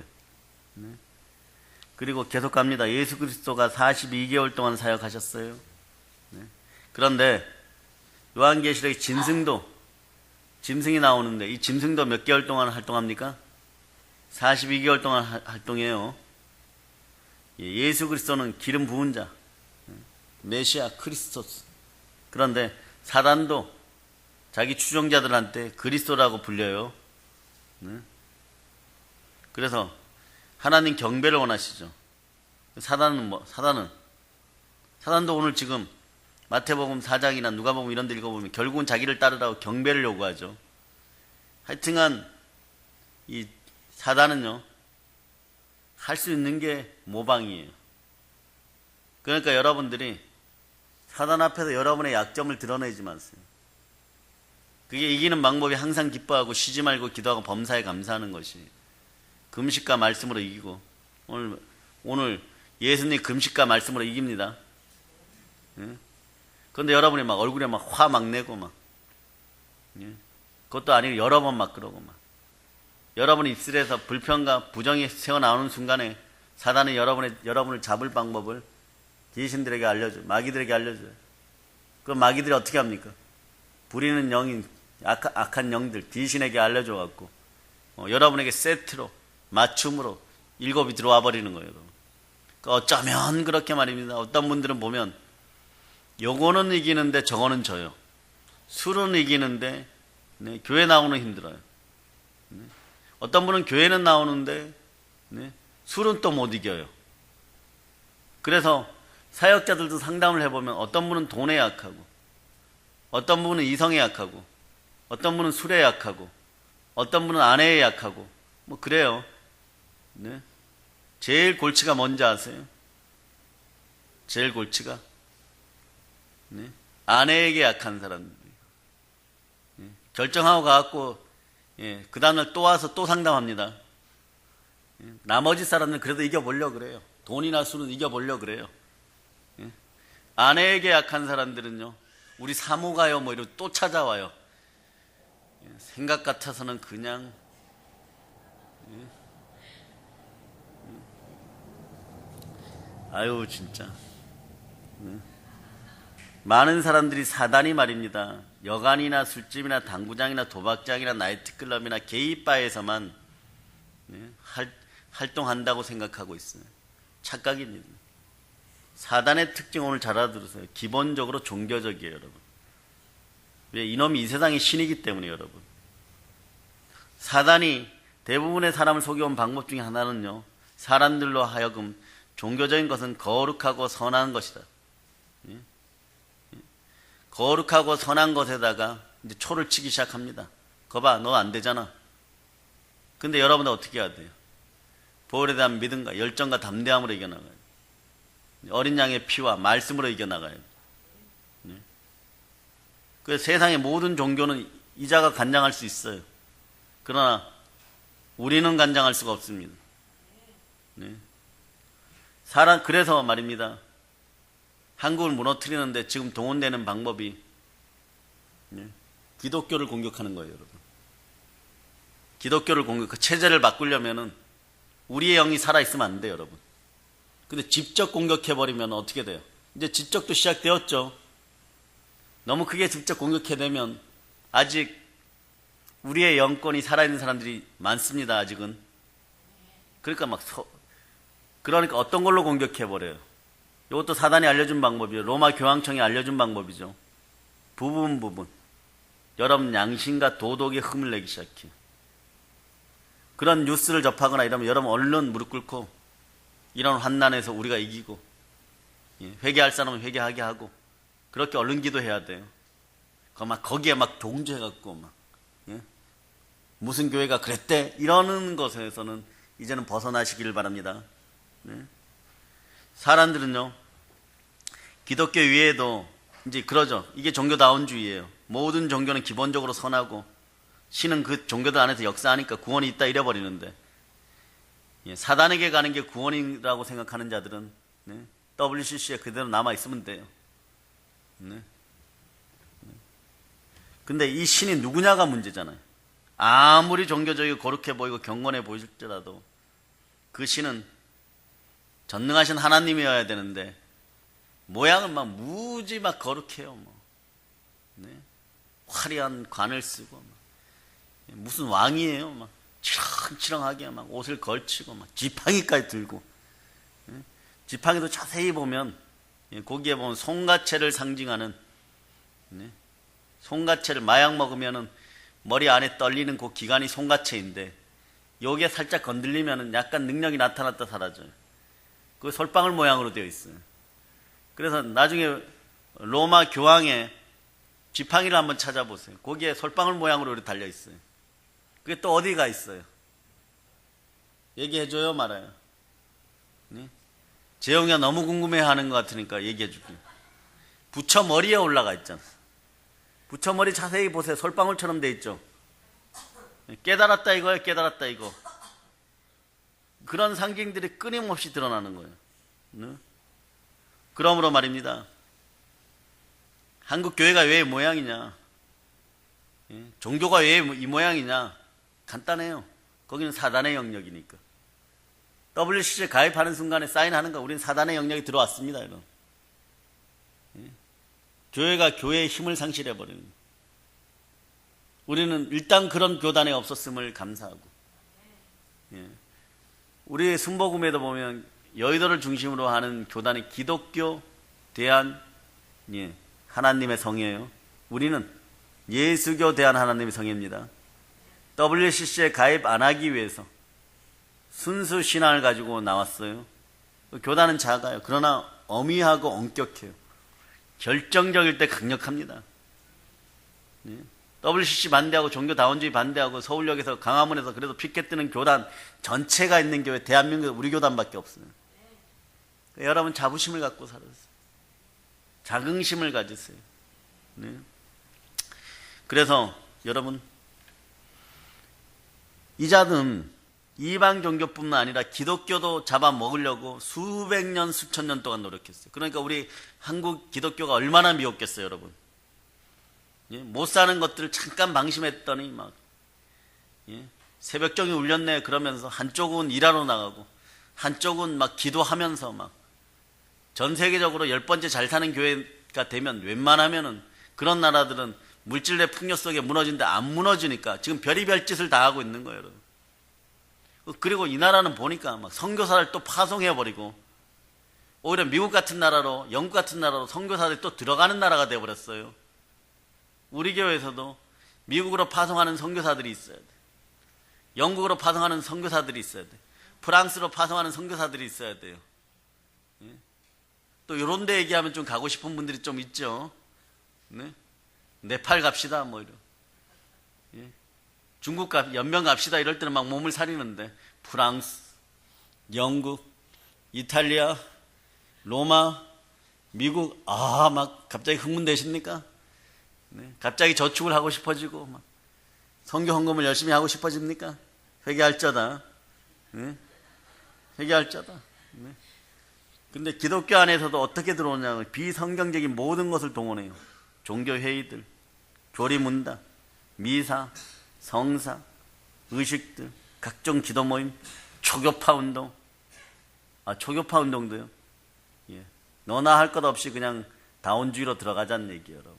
그리고 계속 갑니다. 예수 그리스도가 42개월 동안 사역하셨어요. 그런데 요한계시록에 짐승이 나오는데 이 짐승도 몇 개월 동안 활동합니까? 42개월 동안 활동해요. 예수 그리스도는 기름 부은 자, 메시아 크리스토스. 그런데 사단도 자기 추종자들한테 그리스도라고 불려요. 그래서 하나님 경배를 원하시죠. 사단은 뭐? 사단도 오늘 지금 마태복음 4장이나 누가복음 이런 데 읽어보면 결국은 자기를 따르라고 경배를 요구하죠. 하여튼간 이 사단은요, 할 수 있는 게 모방이에요. 그러니까 여러분들이 사단 앞에서 여러분의 약점을 드러내지 마세요. 그게 이기는 방법이 항상 기뻐하고 쉬지 말고 기도하고 범사에 감사하는 것이 금식과 말씀으로 이기고, 오늘 예수님 금식과 말씀으로 이깁니다. 그런데 여러분이 막 얼굴에 막 화 막 내고 막, 그것도 아니고 여러 번 막 그러고 막, 여러분 입술에서 불평과 부정이 새어나오는 순간에 사단이 여러분을 잡을 방법을 귀신들에게 알려줘요. 마귀들에게 알려줘요. 그럼 마귀들이 어떻게 합니까? 부리는 영인, 악한 영들, 귀신에게 알려줘갖고, 여러분에게 세트로, 맞춤으로 7이 들어와 버리는 거예요. 그러니까 어쩌면 그렇게 말입니다. 어떤 분들은 보면, 요거는 이기는데 저거는 져요. 술은 이기는데, 네, 교회 나오는 힘들어요. 네. 어떤 분은 교회는 나오는데, 네, 술은 또 못 이겨요. 그래서 사역자들도 상담을 해보면 어떤 분은 돈에 약하고, 어떤 분은 이성에 약하고, 어떤 분은 술에 약하고, 어떤 분은 아내에 약하고, 뭐 그래요. 네. 제일 골치가 뭔지 아세요? 제일 골치가, 네, 아내에게 약한 사람들. 네. 결정하고 가갖고, 예, 그 다음날 또 와서 또 상담합니다. 예, 나머지 사람들은 그래도 이겨보려고 그래요. 돈이나 술은 이겨보려고 그래요. 예. 아내에게 약한 사람들은요, 우리 사모가요 뭐 이러고 또 찾아와요. 예, 생각 같아서는 그냥, 예. 아유 진짜. 예. 많은 사람들이 사단이 말입니다. 여관이나 술집이나 당구장이나 도박장이나 나이트클럽이나 게이바에서만, 네, 활동한다고 생각하고 있어요. 착각입니다. 사단의 특징 오늘 잘 알아들으세요. 기본적으로 종교적이에요, 여러분. 왜? 이놈이 이 세상의 신이기 때문에, 여러분. 사단이 대부분의 사람을 속여온 방법 중에 하나는요, 사람들로 하여금 종교적인 것은 거룩하고 선한 것이다. 예? 거룩하고 선한 것에다가 이제 초를 치기 시작합니다. 거봐, 너 안 되잖아. 근데 여러분은 어떻게 해야 돼요? 보혈에 대한 믿음과 열정과 담대함으로 이겨나가요. 어린 양의 피와 말씀으로 이겨나가요. 네. 그래서 세상의 모든 종교는 이자가 간장할 수 있어요. 그러나 우리는 간장할 수가 없습니다. 네. 그래서 말입니다. 한국을 무너뜨리는데 지금 동원되는 방법이, 네, 기독교를 공격하는 거예요, 여러분. 기독교를 그 체제를 바꾸려면은 우리의 영이 살아있으면 안 돼요, 여러분. 근데 직접 공격해버리면 어떻게 돼요? 이제 직접도 시작되었죠. 너무 크게 직접 공격해내면 아직 우리의 영권이 살아있는 사람들이 많습니다, 아직은. 그러니까 그러니까 어떤 걸로 공격해버려요? 이것도 사단이 알려준 방법이에요. 로마 교황청이 알려준 방법이죠. 부분. 여러분 양심과 도덕에 흠을 내기 시작해요. 그런 뉴스를 접하거나 이러면 여러분 얼른 무릎 꿇고 이런 환난에서 우리가 이기고, 회개할 사람은 회개하게 하고, 그렇게 얼른 기도해야 돼요. 거기에 막 동조해갖고 무슨 교회가 그랬대 이러는 것에서는 이제는 벗어나시기를 바랍니다. 네. 사람들은요, 기독교 위에도 이제 그러죠. 이게 종교다운주의예요. 모든 종교는 기본적으로 선하고 신은 그 종교들 안에서 역사하니까 구원이 있다 이래버리는데, 사단에게 가는 게 구원이라고 생각하는 자들은, 네, WCC에 그대로 남아있으면 돼요. 네. 근데 이 신이 누구냐가 문제잖아요. 아무리 종교적이고 거룩해 보이고 경건해 보일지라도 그 신은 전능하신 하나님이어야 되는데 모양은 막 무지 막 거룩해요. 네. 화려한 관을 쓰고 무슨 왕이에요. 치렁치렁하게 막 옷을 걸치고 막 지팡이까지 들고, 지팡이도 자세히 보면 거기에 보면 송가채를 상징하는, 송가채를 마약 먹으면은 머리 안에 떨리는 그 기관이 송가채인데 여기에 살짝 건들리면은 약간 능력이 나타났다 사라져요. 그 솔방울 모양으로 되어 있어요. 그래서 나중에 로마 교황의 지팡이를 한번 찾아보세요. 거기에 솔방울 모양으로 이렇게 달려 있어요. 그게 또 어디가 있어요? 얘기해줘요, 말아요? 네? 재영이가 너무 궁금해하는 것 같으니까 얘기해줄게요. 부처 머리에 올라가 있잖아. 부처 머리 자세히 보세요. 솔방울처럼 돼 있죠. 깨달았다 이거예요. 깨달았다 이거. 그런 상징들이 끊임없이 드러나는 거예요. 네? 그러므로 말입니다. 한국 교회가 왜 이 모양이냐? 종교가 왜 이 모양이냐? 간단해요. 거기는 사단의 영역이니까. WCC에 가입하는 순간에 사인하는 거 우리는 사단의 영역이 들어왔습니다. 여러분. 교회가 교회의 힘을 상실해버리는 거예요. 우리는 일단 그런 교단에 없었음을 감사하고, 우리 순복음에도 보면 여의도를 중심으로 하는 교단이 기독교 대한 하나님의 성이에요. 우리는 예수교 대한 하나님의 성입니다. WCC에 가입 안 하기 위해서 순수 신앙을 가지고 나왔어요. 교단은 작아요. 그러나 엄위하고 엄격해요. 결정적일 때 강력합니다. WCC 반대하고 종교다원주의 반대하고 서울역에서 강화문에서 그래도 피켓 뜨는 교단 전체가 있는 교회 대한민국에 우리 교단밖에 없어요. 여러분 자부심을 갖고 살아주세요. 자긍심을 가지세요. 그래서 여러분 이자는 이방 종교뿐만 아니라 기독교도 잡아먹으려고 수백 년 수천 년 동안 노력했어요. 그러니까 우리 한국 기독교가 얼마나 미웠겠어요, 여러분. 못 사는 것들을 잠깐 방심했더니 막 새벽경이 울렸네 그러면서 한쪽은 일하러 나가고 한쪽은 막 기도하면서 막 전 세계적으로 10번째 잘 사는 교회가 되면 웬만하면은 그런 나라들은 물질의 풍요 속에 무너진데 안 무너지니까 지금 별의별 짓을 다 하고 있는 거예요, 여러분. 그리고 이 나라는 보니까 막 선교사를 또 파송해버리고 오히려 미국 같은 나라로 영국 같은 나라로 선교사들이 또 들어가는 나라가 되어버렸어요. 우리 교회에서도 미국으로 파송하는 선교사들이 있어야 돼. 영국으로 파송하는 선교사들이 있어야 돼. 프랑스로 파송하는 선교사들이 있어야 돼요. 또 이런 데 얘기하면 좀 가고 싶은 분들이 좀 있죠. 네팔 갑시다 뭐 이런. 중국 연명 갑시다 이럴 때는 막 몸을 사리는데 프랑스, 영국, 이탈리아, 로마, 미국 막 갑자기 흥분되십니까? 갑자기 저축을 하고 싶어지고 막 선교 헌금을 열심히 하고 싶어집니까? 회개할 자다. 회개할 자다. 근데 기독교 안에서도 어떻게 들어오냐면 비성경적인 모든 것을 동원해요. 종교회의들, 교리문답, 미사, 성사, 의식들, 각종 기도 모임, 초교파 운동. 초교파 운동도요. 너나 할 것 없이 그냥 다원주의로 들어가자는 얘기예요, 여러분.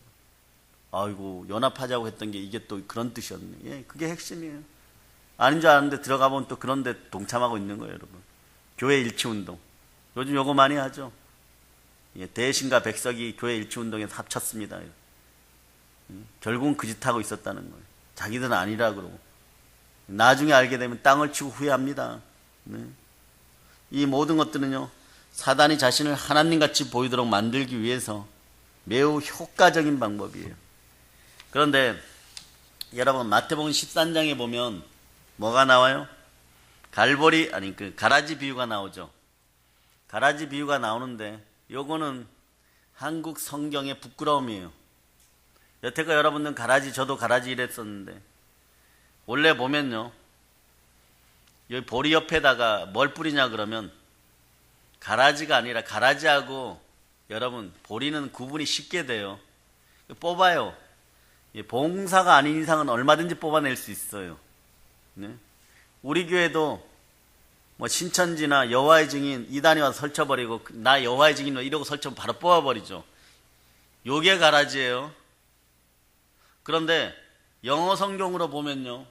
아이고, 연합하자고 했던 게 이게 또 그런 뜻이었네. 그게 핵심이에요. 아닌 줄 아는데 들어가 보면 또 그런 데 동참하고 있는 거예요, 여러분. 교회 일치 운동. 요즘 요거 많이 하죠. 대신과 백석이 교회 일치 운동에 합쳤습니다. 결국은 그 짓 하고 있었다는 거예요. 자기들은 아니라 그러고. 나중에 알게 되면 땅을 치고 후회합니다. 이 모든 것들은요, 사단이 자신을 하나님같이 보이도록 만들기 위해서 매우 효과적인 방법이에요. 그런데 여러분 마태복음 13장에 보면 뭐가 나와요? 가라지 비유가 나오죠. 가라지 비유가 나오는데 요거는 한국 성경의 부끄러움이에요. 여태껏 여러분들은 저도 가라지 일했었는데 원래 보면요, 여기 보리 옆에다가 뭘 뿌리냐 그러면 가라지가 아니라 가라지하고 여러분 보리는 구분이 쉽게 돼요. 뽑아요. 봉사가 아닌 이상은 얼마든지 뽑아낼 수 있어요. 우리 교회도 뭐 신천지나 여호와의 증인 이단이 와서 설쳐버리고 나 여호와의 증인 이러고 설치면 바로 뽑아버리죠. 요게 가라지예요. 그런데 영어 성경으로 보면요,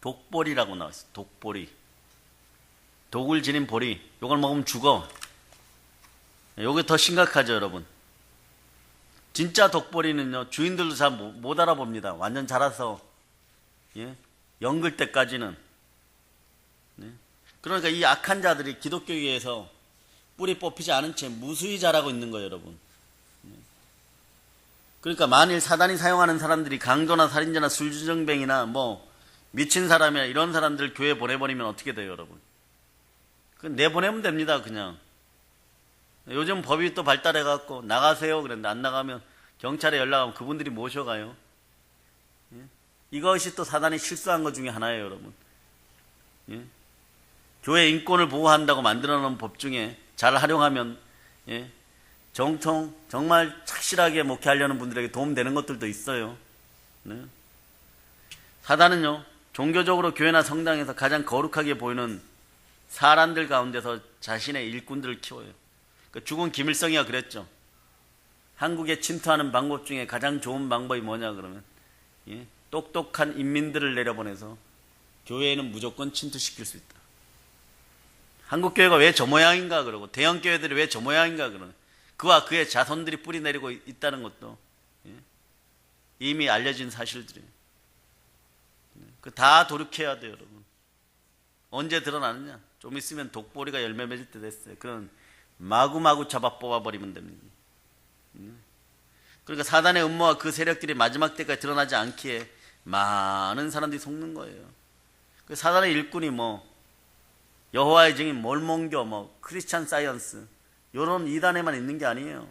독보리라고 나왔어요. 독보리. 독을 지닌 보리. 요걸 먹으면 죽어. 요게 더 심각하죠, 여러분. 진짜 독보리는요, 주인들도 잘 못 알아봅니다. 완전 자라서, 예? 연글 때까지는. 네? 그러니까 이 악한 자들이 기독교계에서 뿌리 뽑히지 않은 채 무수히 자라고 있는 거예요, 여러분. 그러니까 만일 사단이 사용하는 사람들이 강도나 살인자나 술주정뱅이나 뭐 미친 사람이나 이런 사람들 교회 보내버리면 어떻게 돼요, 여러분? 그 내보내면 됩니다, 그냥. 요즘 법이 또 발달해갖고 나가세요 그랬는데 안 나가면 경찰에 연락하면 그분들이 모셔가요. 예? 이것이 또 사단이 실수한 것 중에 하나예요, 여러분. 예? 교회 인권을 보호한다고 만들어놓은 법 중에 잘 활용하면, 예? 정말 착실하게 목회하려는 분들에게 도움되는 것들도 있어요. 네? 사단은요, 종교적으로 교회나 성당에서 가장 거룩하게 보이는 사람들 가운데서 자신의 일꾼들을 키워요. 그러니까 죽은 김일성이가 그랬죠. 한국에 침투하는 방법 중에 가장 좋은 방법이 뭐냐 그러면, 예? 똑똑한 인민들을 내려보내서 교회에는 무조건 침투시킬 수 있다. 한국 교회가 왜 저 모양인가 그러고 대형 교회들이 왜 저 모양인가 그러고 그와 그의 자손들이 뿌리 내리고 있다는 것도, 예? 이미 알려진 사실들이에요. 그 다 돌이켜야 돼요, 여러분. 언제 드러나느냐? 좀 있으면 독보리가 열매 맺을 때 됐어요. 그런 마구마구 잡아 뽑아버리면 됩니다. 그러니까 사단의 음모와 그 세력들이 마지막 때까지 드러나지 않기에 많은 사람들이 속는 거예요. 그 사단의 일꾼이 뭐 여호와의 증인, 몰몬교, 뭐 크리스찬 사이언스 이런 이단에만 있는 게 아니에요.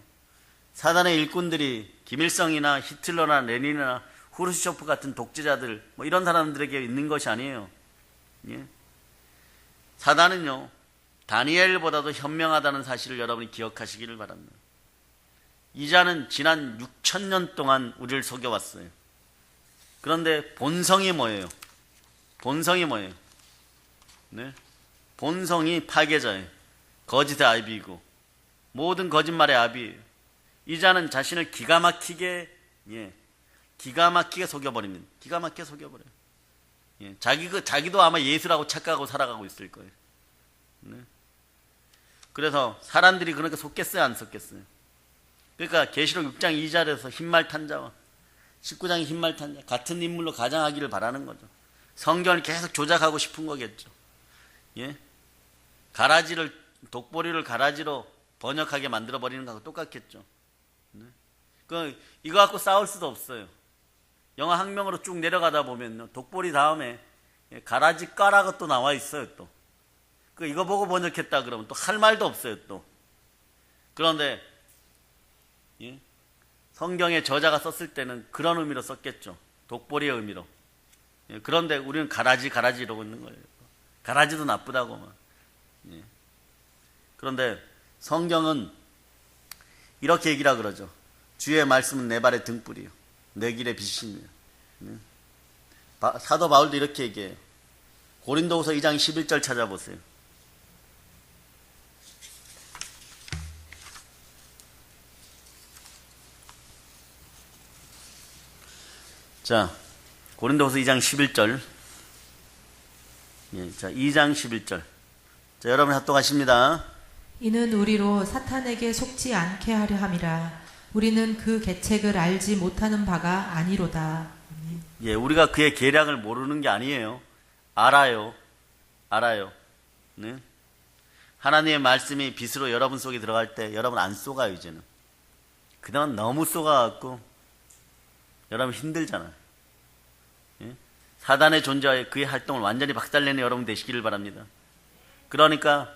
사단의 일꾼들이 김일성이나 히틀러나 레닌이나 후르시초프 같은 독재자들 뭐 이런 사람들에게 있는 것이 아니에요. 예? 사단은요, 다니엘보다도 현명하다는 사실을 여러분이 기억하시기를 바랍니다. 이 자는 지난 6,000년 동안 우리를 속여왔어요. 그런데 본성이 뭐예요? 본성이 뭐예요? 네? 본성이 파괴자예요. 거짓의 아비이고 모든 거짓말의 아비예요. 이 자는 자신을 기가 막히게 속여버립니다. 기가 막히게 속여버려요. 예, 자기도 아마 예수라고 착각하고 살아가고 있을 거예요. 네? 그래서 사람들이 그렇게 속겠어요, 안 속겠어요? 그러니까 계시록 6장 2절에서 흰말 탄 자와 19장의 흰말 탄 자 같은 인물로 가장하기를 바라는 거죠. 성경을 계속 조작하고 싶은 거겠죠. 예? 독보리를 가라지로 번역하게 만들어버리는 거하고 똑같겠죠. 네? 이거 갖고 싸울 수도 없어요. 영어 학명으로 쭉 내려가다 보면 독보리 다음에 가라지 까라가 또 나와 있어요, 또. 이거 보고 번역했다 그러면 또 할 말도 없어요, 또. 그런데, 예? 성경의 저자가 썼을 때는 그런 의미로 썼겠죠. 독보리의 의미로. 예? 그런데 우리는 가라지 이러고 있는 거예요. 가라지도 나쁘다고 막. 예. 그런데 성경은 이렇게 얘기라 그러죠. 주의 말씀은 내 발의 등불이요 내 길의 빛이며. 네. 사도 바울도 이렇게 얘기해요. 고린도후서 2장 11절 찾아보세요. 자, 고린도후서 2장 11절. 예, 자, 2장 11절. 자, 여러분 합독하십니다. 이는 우리로 사탄에게 속지 않게 하려 함이라. 우리는 그 계책을 알지 못하는 바가 아니로다. 예, 우리가 그의 계략을 모르는 게 아니에요. 알아요. 네? 하나님의 말씀이 빛으로 여러분 속에 들어갈 때 여러분 안 속아요, 이제는. 그동안 너무 속아갖고 여러분 힘들잖아요. 예? 사단의 존재와 그의 활동을 완전히 박살내는 여러분 되시기를 바랍니다. 그러니까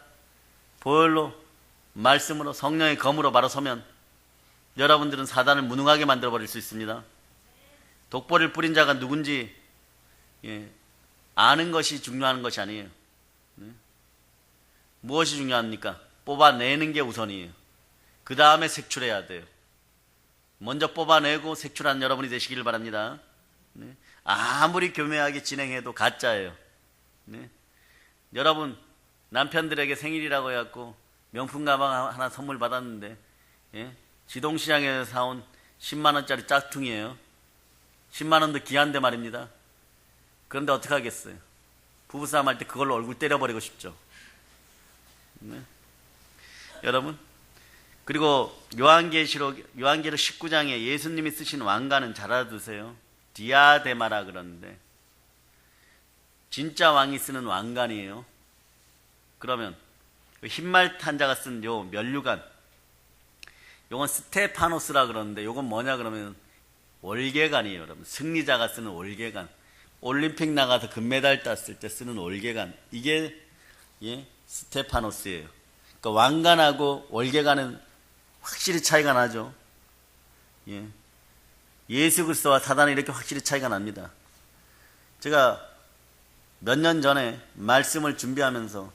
보혈로, 말씀으로, 성령의 검으로 바로 서면 여러분들은 사단을 무능하게 만들어버릴 수 있습니다. 독보리를 뿌린 자가 누군지 아는 것이 중요한 것이 아니에요. 무엇이 중요합니까? 뽑아내는 게 우선이에요. 그 다음에 색출해야 돼요. 먼저 뽑아내고 색출한 여러분이 되시기를 바랍니다. 아무리 교묘하게 진행해도 가짜예요. 여러분 남편들에게 생일이라고 해갖고 명품 가방 하나 선물 받았는데 지동시장에서 사온 10만원짜리 짝퉁이에요. 10만원도 귀한데 말입니다. 그런데 어떻게 하겠어요? 부부싸움 할 때 그걸로 얼굴 때려버리고 싶죠. 네? 여러분, 그리고 요한계시록 19장에 예수님이 쓰신 왕관은 잘 알아두세요. 디아데마라 그러는데 진짜 왕이 쓰는 왕관이에요. 그러면 흰말 탄 자가 쓴 요 면류관, 요건 스테파노스라 그러는데 요건 뭐냐 그러면 월계관이에요. 여러분, 승리자가 쓰는 월계관, 올림픽 나가서 금메달 땄을 때 쓰는 월계관, 이게 스테파노스예요. 그러니까 왕관하고 월계관은 확실히 차이가 나죠. 예수 그리스도와 사단은 이렇게 확실히 차이가 납니다. 제가 몇 년 전에 말씀을 준비하면서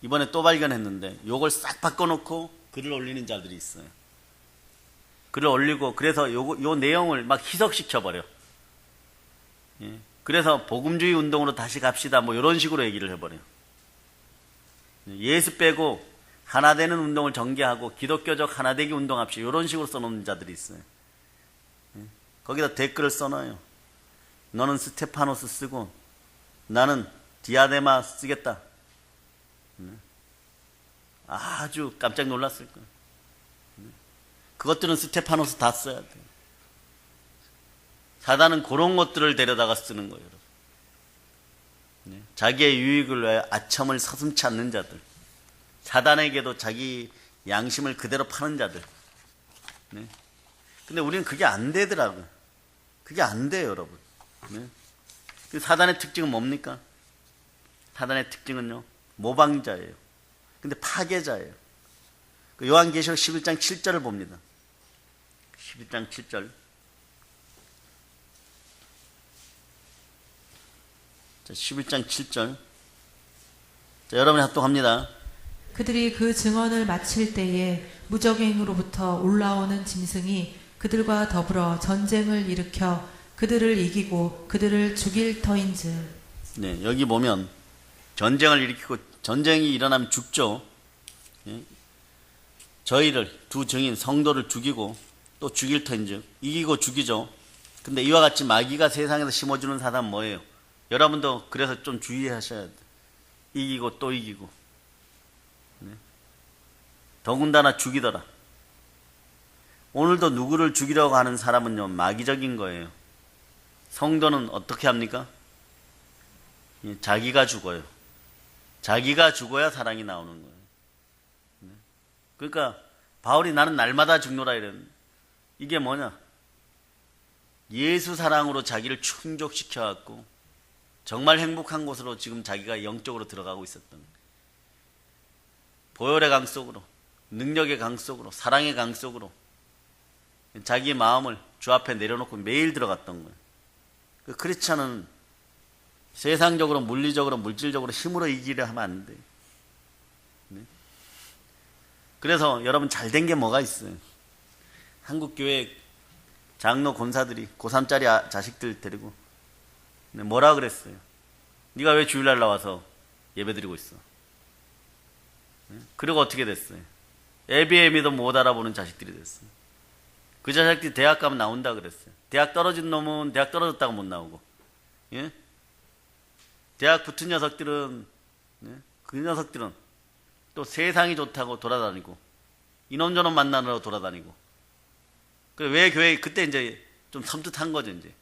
이번에 또 발견했는데 요걸 싹 바꿔놓고 글을 올리는 자들이 있어요. 글을 올리고 그래서 요 내용을 막 희석시켜버려. 그래서 복음주의 운동으로 다시 갑시다 뭐 이런 식으로 얘기를 해버려요. 예수 빼고 하나 되는 운동을 전개하고 기독교적 하나되기 운동합시다 이런 식으로 써놓는 자들이 있어요. 거기다 댓글을 써놔요. 너는 스테파노스 쓰고 나는 디아데마 쓰겠다. 아주 깜짝 놀랐을 거예요. 그것들은 스테파노스 다 써야 돼요. 사단은 그런 것들을 데려다가 쓰는 거예요. 자기의 유익을 위해 아첨을 서슴지 않는 자들, 사단에게도 자기 양심을 그대로 파는 자들. 근데 우리는 그게 안 되더라고요. 그게 안 돼요, 여러분. 사단의 특징은 뭡니까? 사단의 특징은요, 모방자예요. 근데 파괴자예요. 요한계시록 11장 7절을 봅니다. 11장 7절. 자, 11장 7절. 자, 여러분이 합독합니다. 그들이 그 증언을 마칠 때에 무적행으로부터 올라오는 짐승이 그들과 더불어 전쟁을 일으켜 그들을 이기고 그들을 죽일 터인즉. 네, 여기 보면 전쟁을 일으키고 전쟁이 일어나면 죽죠. 저희를 두 증인 성도를 죽이고 또 죽일 터인즉, 이기고 죽이죠. 근데 이와 같이 마귀가 세상에서 심어주는 사단 뭐예요? 여러분도 그래서 좀 주의하셔야 돼요. 이기고 또 이기고. 더군다나 죽이더라. 오늘도 누구를 죽이려고 하는 사람은요, 마귀적인 거예요. 성도는 어떻게 합니까? 자기가 죽어요. 자기가 죽어야 사랑이 나오는 거예요. 그러니까 바울이 나는 날마다 죽노라 이랬는데 이게 뭐냐? 예수 사랑으로 자기를 충족시켜갖고 정말 행복한 곳으로 지금 자기가 영적으로 들어가고 있었던 거예요. 보혈의 강 속으로, 능력의 강 속으로, 사랑의 강 속으로 자기의 마음을 주 앞에 내려놓고 매일 들어갔던 거예요. 그 크리스찬은 세상적으로, 물리적으로, 물질적으로 힘으로 이기려 하면 안 돼요. 그래서 여러분 잘된 게 뭐가 있어요? 한국교회 장로 권사들이 고3짜리 자식들 데리고 뭐라 그랬어요? 네가 왜 주일날 나와서 예배드리고 있어? 그리고 어떻게 됐어요? ABM이도 못 알아보는 자식들이 됐어요. 그 자식들이 대학 가면 나온다 그랬어요. 대학 떨어진 놈은 대학 떨어졌다고 못 나오고, 대학 붙은 녀석들은, 그 녀석들은 또 세상이 좋다고 돌아다니고, 이놈저놈 만나느라고 돌아다니고. 왜 교회, 그때 이제 좀 섬뜩한 거죠, 이제.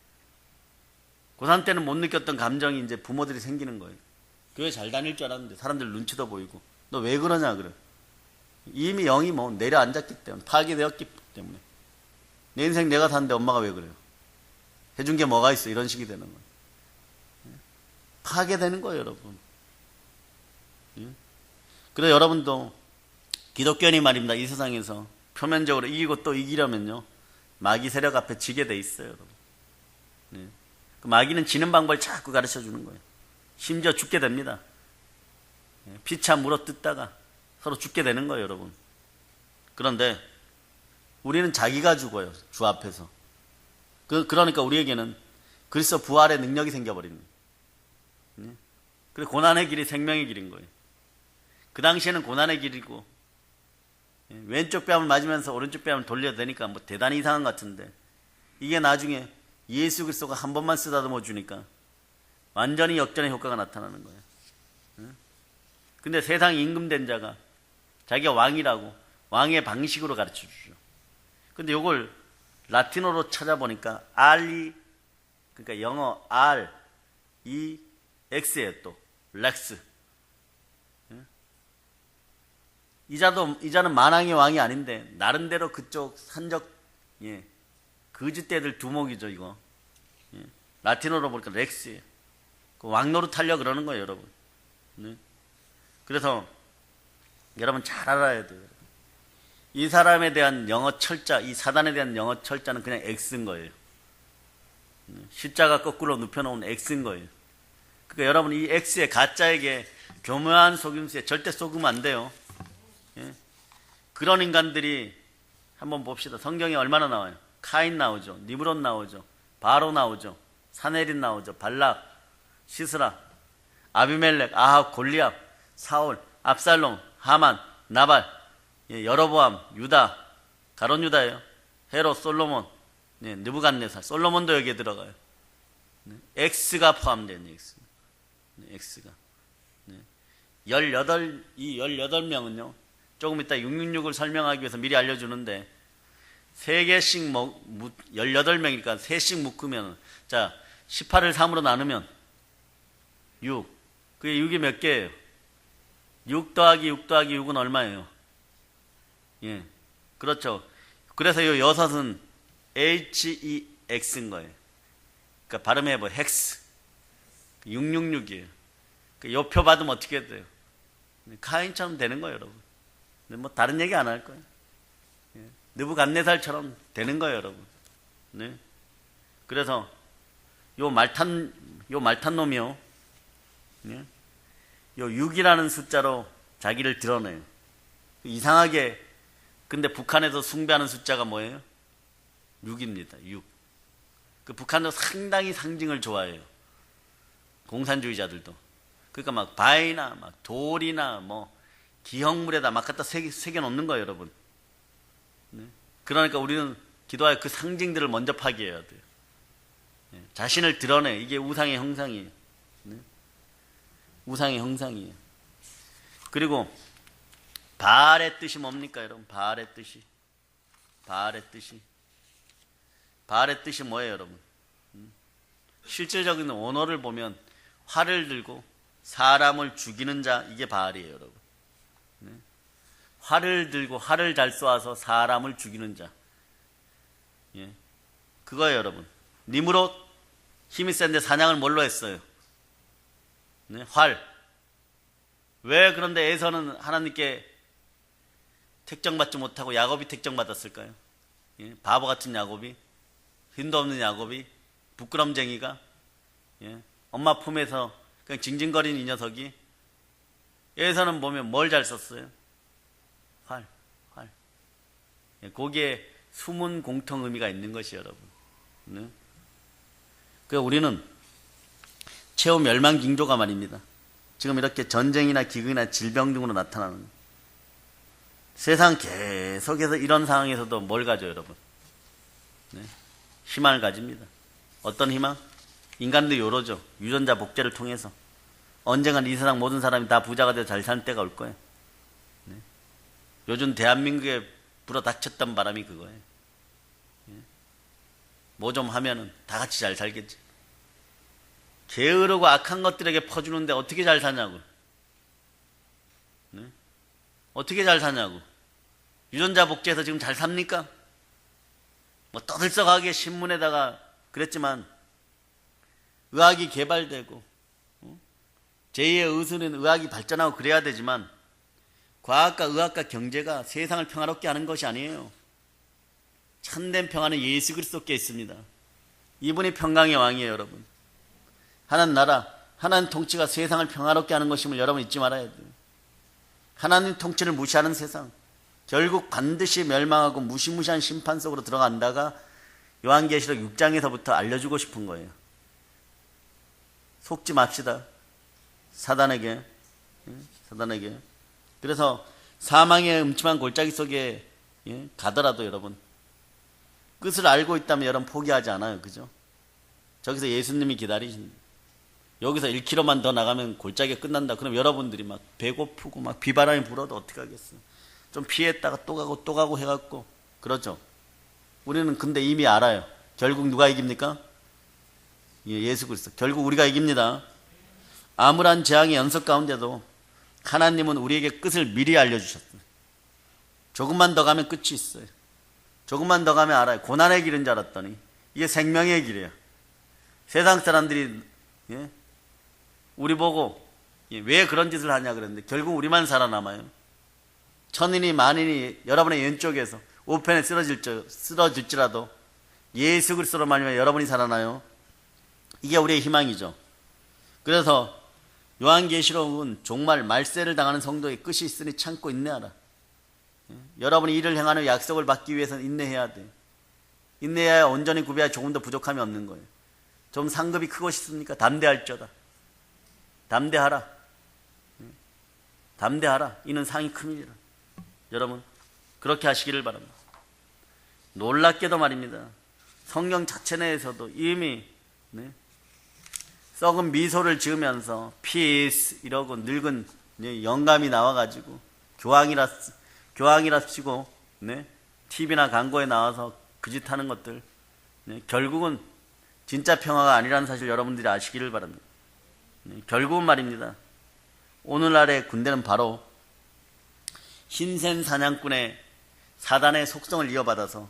고3 때는 못 느꼈던 감정이 이제 부모들이 생기는 거예요. 교회 잘 다닐 줄 알았는데 사람들 눈치도 보이고, 너 왜 그러냐, 그래. 이미 영이 뭐 내려앉았기 때문에, 파괴되었기 때문에. 내 인생 내가 사는데 엄마가 왜 그래요? 해준 게 뭐가 있어? 이런 식이 되는 거예요. 파괴되는 거예요, 여러분. 그래서 여러분도 기독교인이 말입니다. 이 세상에서 표면적으로 이기고 또 이기려면요, 마귀 세력 앞에 지게 돼 있어요, 여러분. 그 마귀는 지는 방법을 자꾸 가르쳐 주는 거예요. 심지어 죽게 됩니다. 피차 물어 뜯다가 서로 죽게 되는 거예요, 여러분. 그런데 우리는 자기가 죽어요, 주 앞에서. 그러니까 우리에게는 그리스도 부활의 능력이 생겨버리는 거예요. 그래서 고난의 길이 생명의 길인 거예요. 그 당시에는 고난의 길이고, 왼쪽 뺨을 맞으면서 오른쪽 뺨을 돌려야 되니까 뭐 대단히 이상한 것 같은데, 이게 나중에 예수 그리스도가 한 번만 쓰다듬어 주니까 완전히 역전의 효과가 나타나는 거예요. 근데 세상 임금된 자가 자기가 왕이라고 왕의 방식으로 가르쳐 주죠. 근데 이걸 라틴어로 찾아보니까 알리, 그러니까 영어 R, E, X예요. 또 렉스. 이자는 만왕의 왕이 아닌데 나름대로 그쪽 산적 거짓대들 두목이죠 이거. 라틴어로 보니까 렉스예요. 그 왕노릇 하려 그러는 거예요 여러분. 그래서 여러분 잘 알아야 돼요. 이 사람에 대한 영어 철자, 이 사단에 대한 영어 철자는 그냥 X인 거예요. 십자가 거꾸로 눕혀놓은 X인 거예요. 그러니까 여러분 이 X의 가짜에게 교묘한 속임수에 절대 속으면 안 돼요. 그런 인간들이 한번 봅시다. 성경에 얼마나 나와요? 카인 나오죠. 니브론 나오죠. 바로 나오죠. 사네린 나오죠. 발락, 시스라, 아비멜렉, 아합, 골리압, 사울, 압살롬, 하만, 나발, 여로보암, 유다, 가론 유다예요. 헤롯, 솔로몬, 느부갓네살, 솔로몬도 여기에 들어가요. X가 포함된 X. X가. 18명은요. 조금 이따 666을 설명하기 위해서 미리 알려주는데 3개씩 18명이니까 3씩 묶으면 자 18을 3으로 나누면 6. 그게 6이 몇 개예요? 6 더하기 6 더하기 6은 얼마예요? 예, 그렇죠. 그래서 이 6은 HEX인 거예요. 그러니까 발음해봐. 헥스. 666이에요. 요 표 받으면 어떻게 돼요? 카인처럼 되는 거예요, 여러분. 뭐 다른 얘기 안 할 거예요. 느부갓네살처럼 되는 거예요, 여러분. 네. 그래서 요 말탄 놈이요. 네. 요 6이라는 숫자로 자기를 드러내요. 이상하게 근데 북한에서 숭배하는 숫자가 뭐예요? 6입니다. 6. 그 북한도 상당히 상징을 좋아해요. 공산주의자들도. 그러니까 막 바위나 막 돌이나 뭐 기형물에다 막 갖다 새겨 놓는 거예요, 여러분. 네? 그러니까 우리는 기도하여 그 상징들을 먼저 파괴해야 돼요. 네? 자신을 드러내. 이게 우상의 형상이에요. 네? 우상의 형상이에요. 그리고 바알의 뜻이 뭡니까, 여러분? 바알의 뜻이. 바알의 뜻이 뭐예요, 여러분? 실질적인 언어를 보면 활을 들고 사람을 죽이는 자, 이게 바알이에요, 여러분. 네? 활을 들고 활을 잘 쏘아서 사람을 죽이는 자. 예. 그거예요, 여러분. 니므롯 힘이 센데 사냥을 뭘로 했어요? 네? 활. 왜 그런데 에서는 하나님께 택정받지 못하고 야곱이 택정받았을까요? 예? 바보 같은 야곱이, 힘도 없는 야곱이, 부끄럼쟁이가, 예? 엄마 품에서 그냥 징징거리는 이 녀석이, 에서는 보면 뭘 잘 썼어요? 활. 예? 거기에 숨은 공통 의미가 있는 것이 여러분. 네? 그러니까 우리는 최후 멸망 징조가 말입니다. 지금 이렇게 전쟁이나 기근이나 질병 등으로 나타나는 세상 계속해서 이런 상황에서도 뭘 가져요, 여러분? 네? 희망을 가집니다. 어떤 희망? 인간들이 요러죠. 유전자 복제를 통해서 언젠간 이 세상 모든 사람이 다 부자가 되어 잘 사는 때가 올 거예요. 네? 요즘 대한민국에 불어닥쳤던 바람이 그거예요. 뭐 좀 하면은 다 같이 잘 살겠지. 게으르고 악한 것들에게 퍼주는데 어떻게 잘 사냐고. 네? 어떻게 잘 사냐고. 유전자 복제해서 지금 잘 삽니까? 뭐 떠들썩하게 신문에다가 그랬지만 의학이 개발되고 제2의 의술인 의학이 발전하고 그래야 되지만 과학과 의학과 경제가 세상을 평화롭게 하는 것이 아니에요. 참된 평화는 예수 그리스도께 있습니다. 이분이 평강의 왕이에요, 여러분. 하나님 나라, 하나님 통치가 세상을 평화롭게 하는 것임을 여러분 잊지 말아야 돼요. 하나님 통치를 무시하는 세상, 결국 반드시 멸망하고 무시무시한 심판 속으로 들어간다가 요한계시록 6장에서부터 알려주고 싶은 거예요. 속지 맙시다. 사단에게. 그래서 사망의 음침한 골짜기 속에 가더라도 여러분 끝을 알고 있다면 여러분 포기하지 않아요. 그죠? 저기서 예수님이 기다리신다. 여기서 1km만 더 나가면 골짜기가 끝난다. 그럼 여러분들이 막 배고프고 막 비바람이 불어도 어떻게 하겠어요? 좀 피했다가 또 가고 해갖고 그렇죠. 우리는 근데 이미 알아요. 결국 누가 이깁니까? 예수 그리스도. 결국 우리가 이깁니다. 아무런 재앙의 연속 가운데도 하나님은 우리에게 끝을 미리 알려주셨어요. 조금만 더 가면 끝이 있어요. 조금만 더 가면 알아요. 고난의 길인 줄 알았더니 이게 생명의 길이에요. 세상 사람들이 우리 보고 왜 그런 짓을 하냐 그랬는데 결국 우리만 살아남아요. 천인이 만인이 여러분의 왼쪽에서 우편에 쓰러질지라도 예수 그리스도로 말미암아 여러분이 살아나요. 이게 우리의 희망이죠. 그래서 요한계시록은 정말 말세를 당하는 성도의 끝이 있으니 참고 인내하라. 여러분이 이를 행하는 약속을 받기 위해서는 인내해야 돼. 인내해야 온전히 구비하여 조금 더 부족함이 없는 거예요. 좀 상급이 크고 싶습니까? 담대할지어다. 담대하라. 담대하라. 이는 상이 큼이니라. 여러분 그렇게 하시기를 바랍니다. 놀랍게도 말입니다. 성경 자체 내에서도 이미 썩은 미소를 지으면서 피스 이러고 늙은 영감이 나와가지고 교황이라 치고 TV나 광고에 나와서 그 짓 하는 것들 결국은 진짜 평화가 아니라는 사실 여러분들이 아시기를 바랍니다. 결국은 말입니다. 오늘날의 군대는 바로 흰센 사냥꾼의 사단의 속성을 이어받아서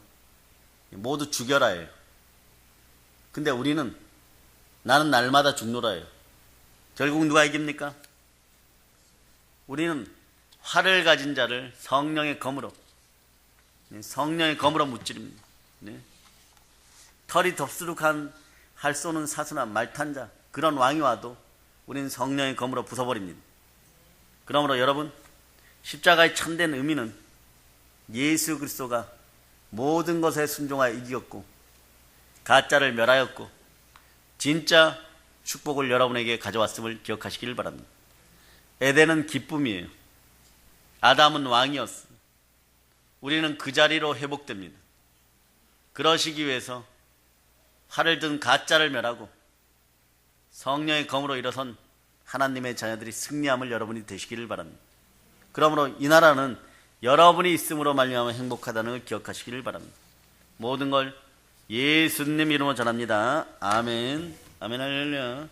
모두 죽여라예요. 근데 우리는 나는 날마다 죽노라예요. 결국 누가 이깁니까? 우리는 활을 가진 자를 성령의 검으로 무찌릅니다. 털이 덥수룩한 활 쏘는 사수나 말탄 자 그런 왕이 와도 우리는 성령의 검으로 부숴버립니다. 그러므로 여러분 십자가의 참된 의미는 예수 그리스도가 모든 것에 순종하여 이겼고 가짜를 멸하였고 진짜 축복을 여러분에게 가져왔음을 기억하시길 바랍니다. 에덴은 기쁨이에요. 아담은 왕이었어. 우리는 그 자리로 회복됩니다. 그러시기 위해서 활을 든 가짜를 멸하고 성령의 검으로 일어선 하나님의 자녀들이 승리함을 여러분이 되시기를 바랍니다. 그러므로 이 나라는 여러분이 있음으로 말미암아 행복하다는 걸 기억하시기를 바랍니다. 모든 걸 예수님 이름으로 전합니다. 아멘. 아멘 할렐루야.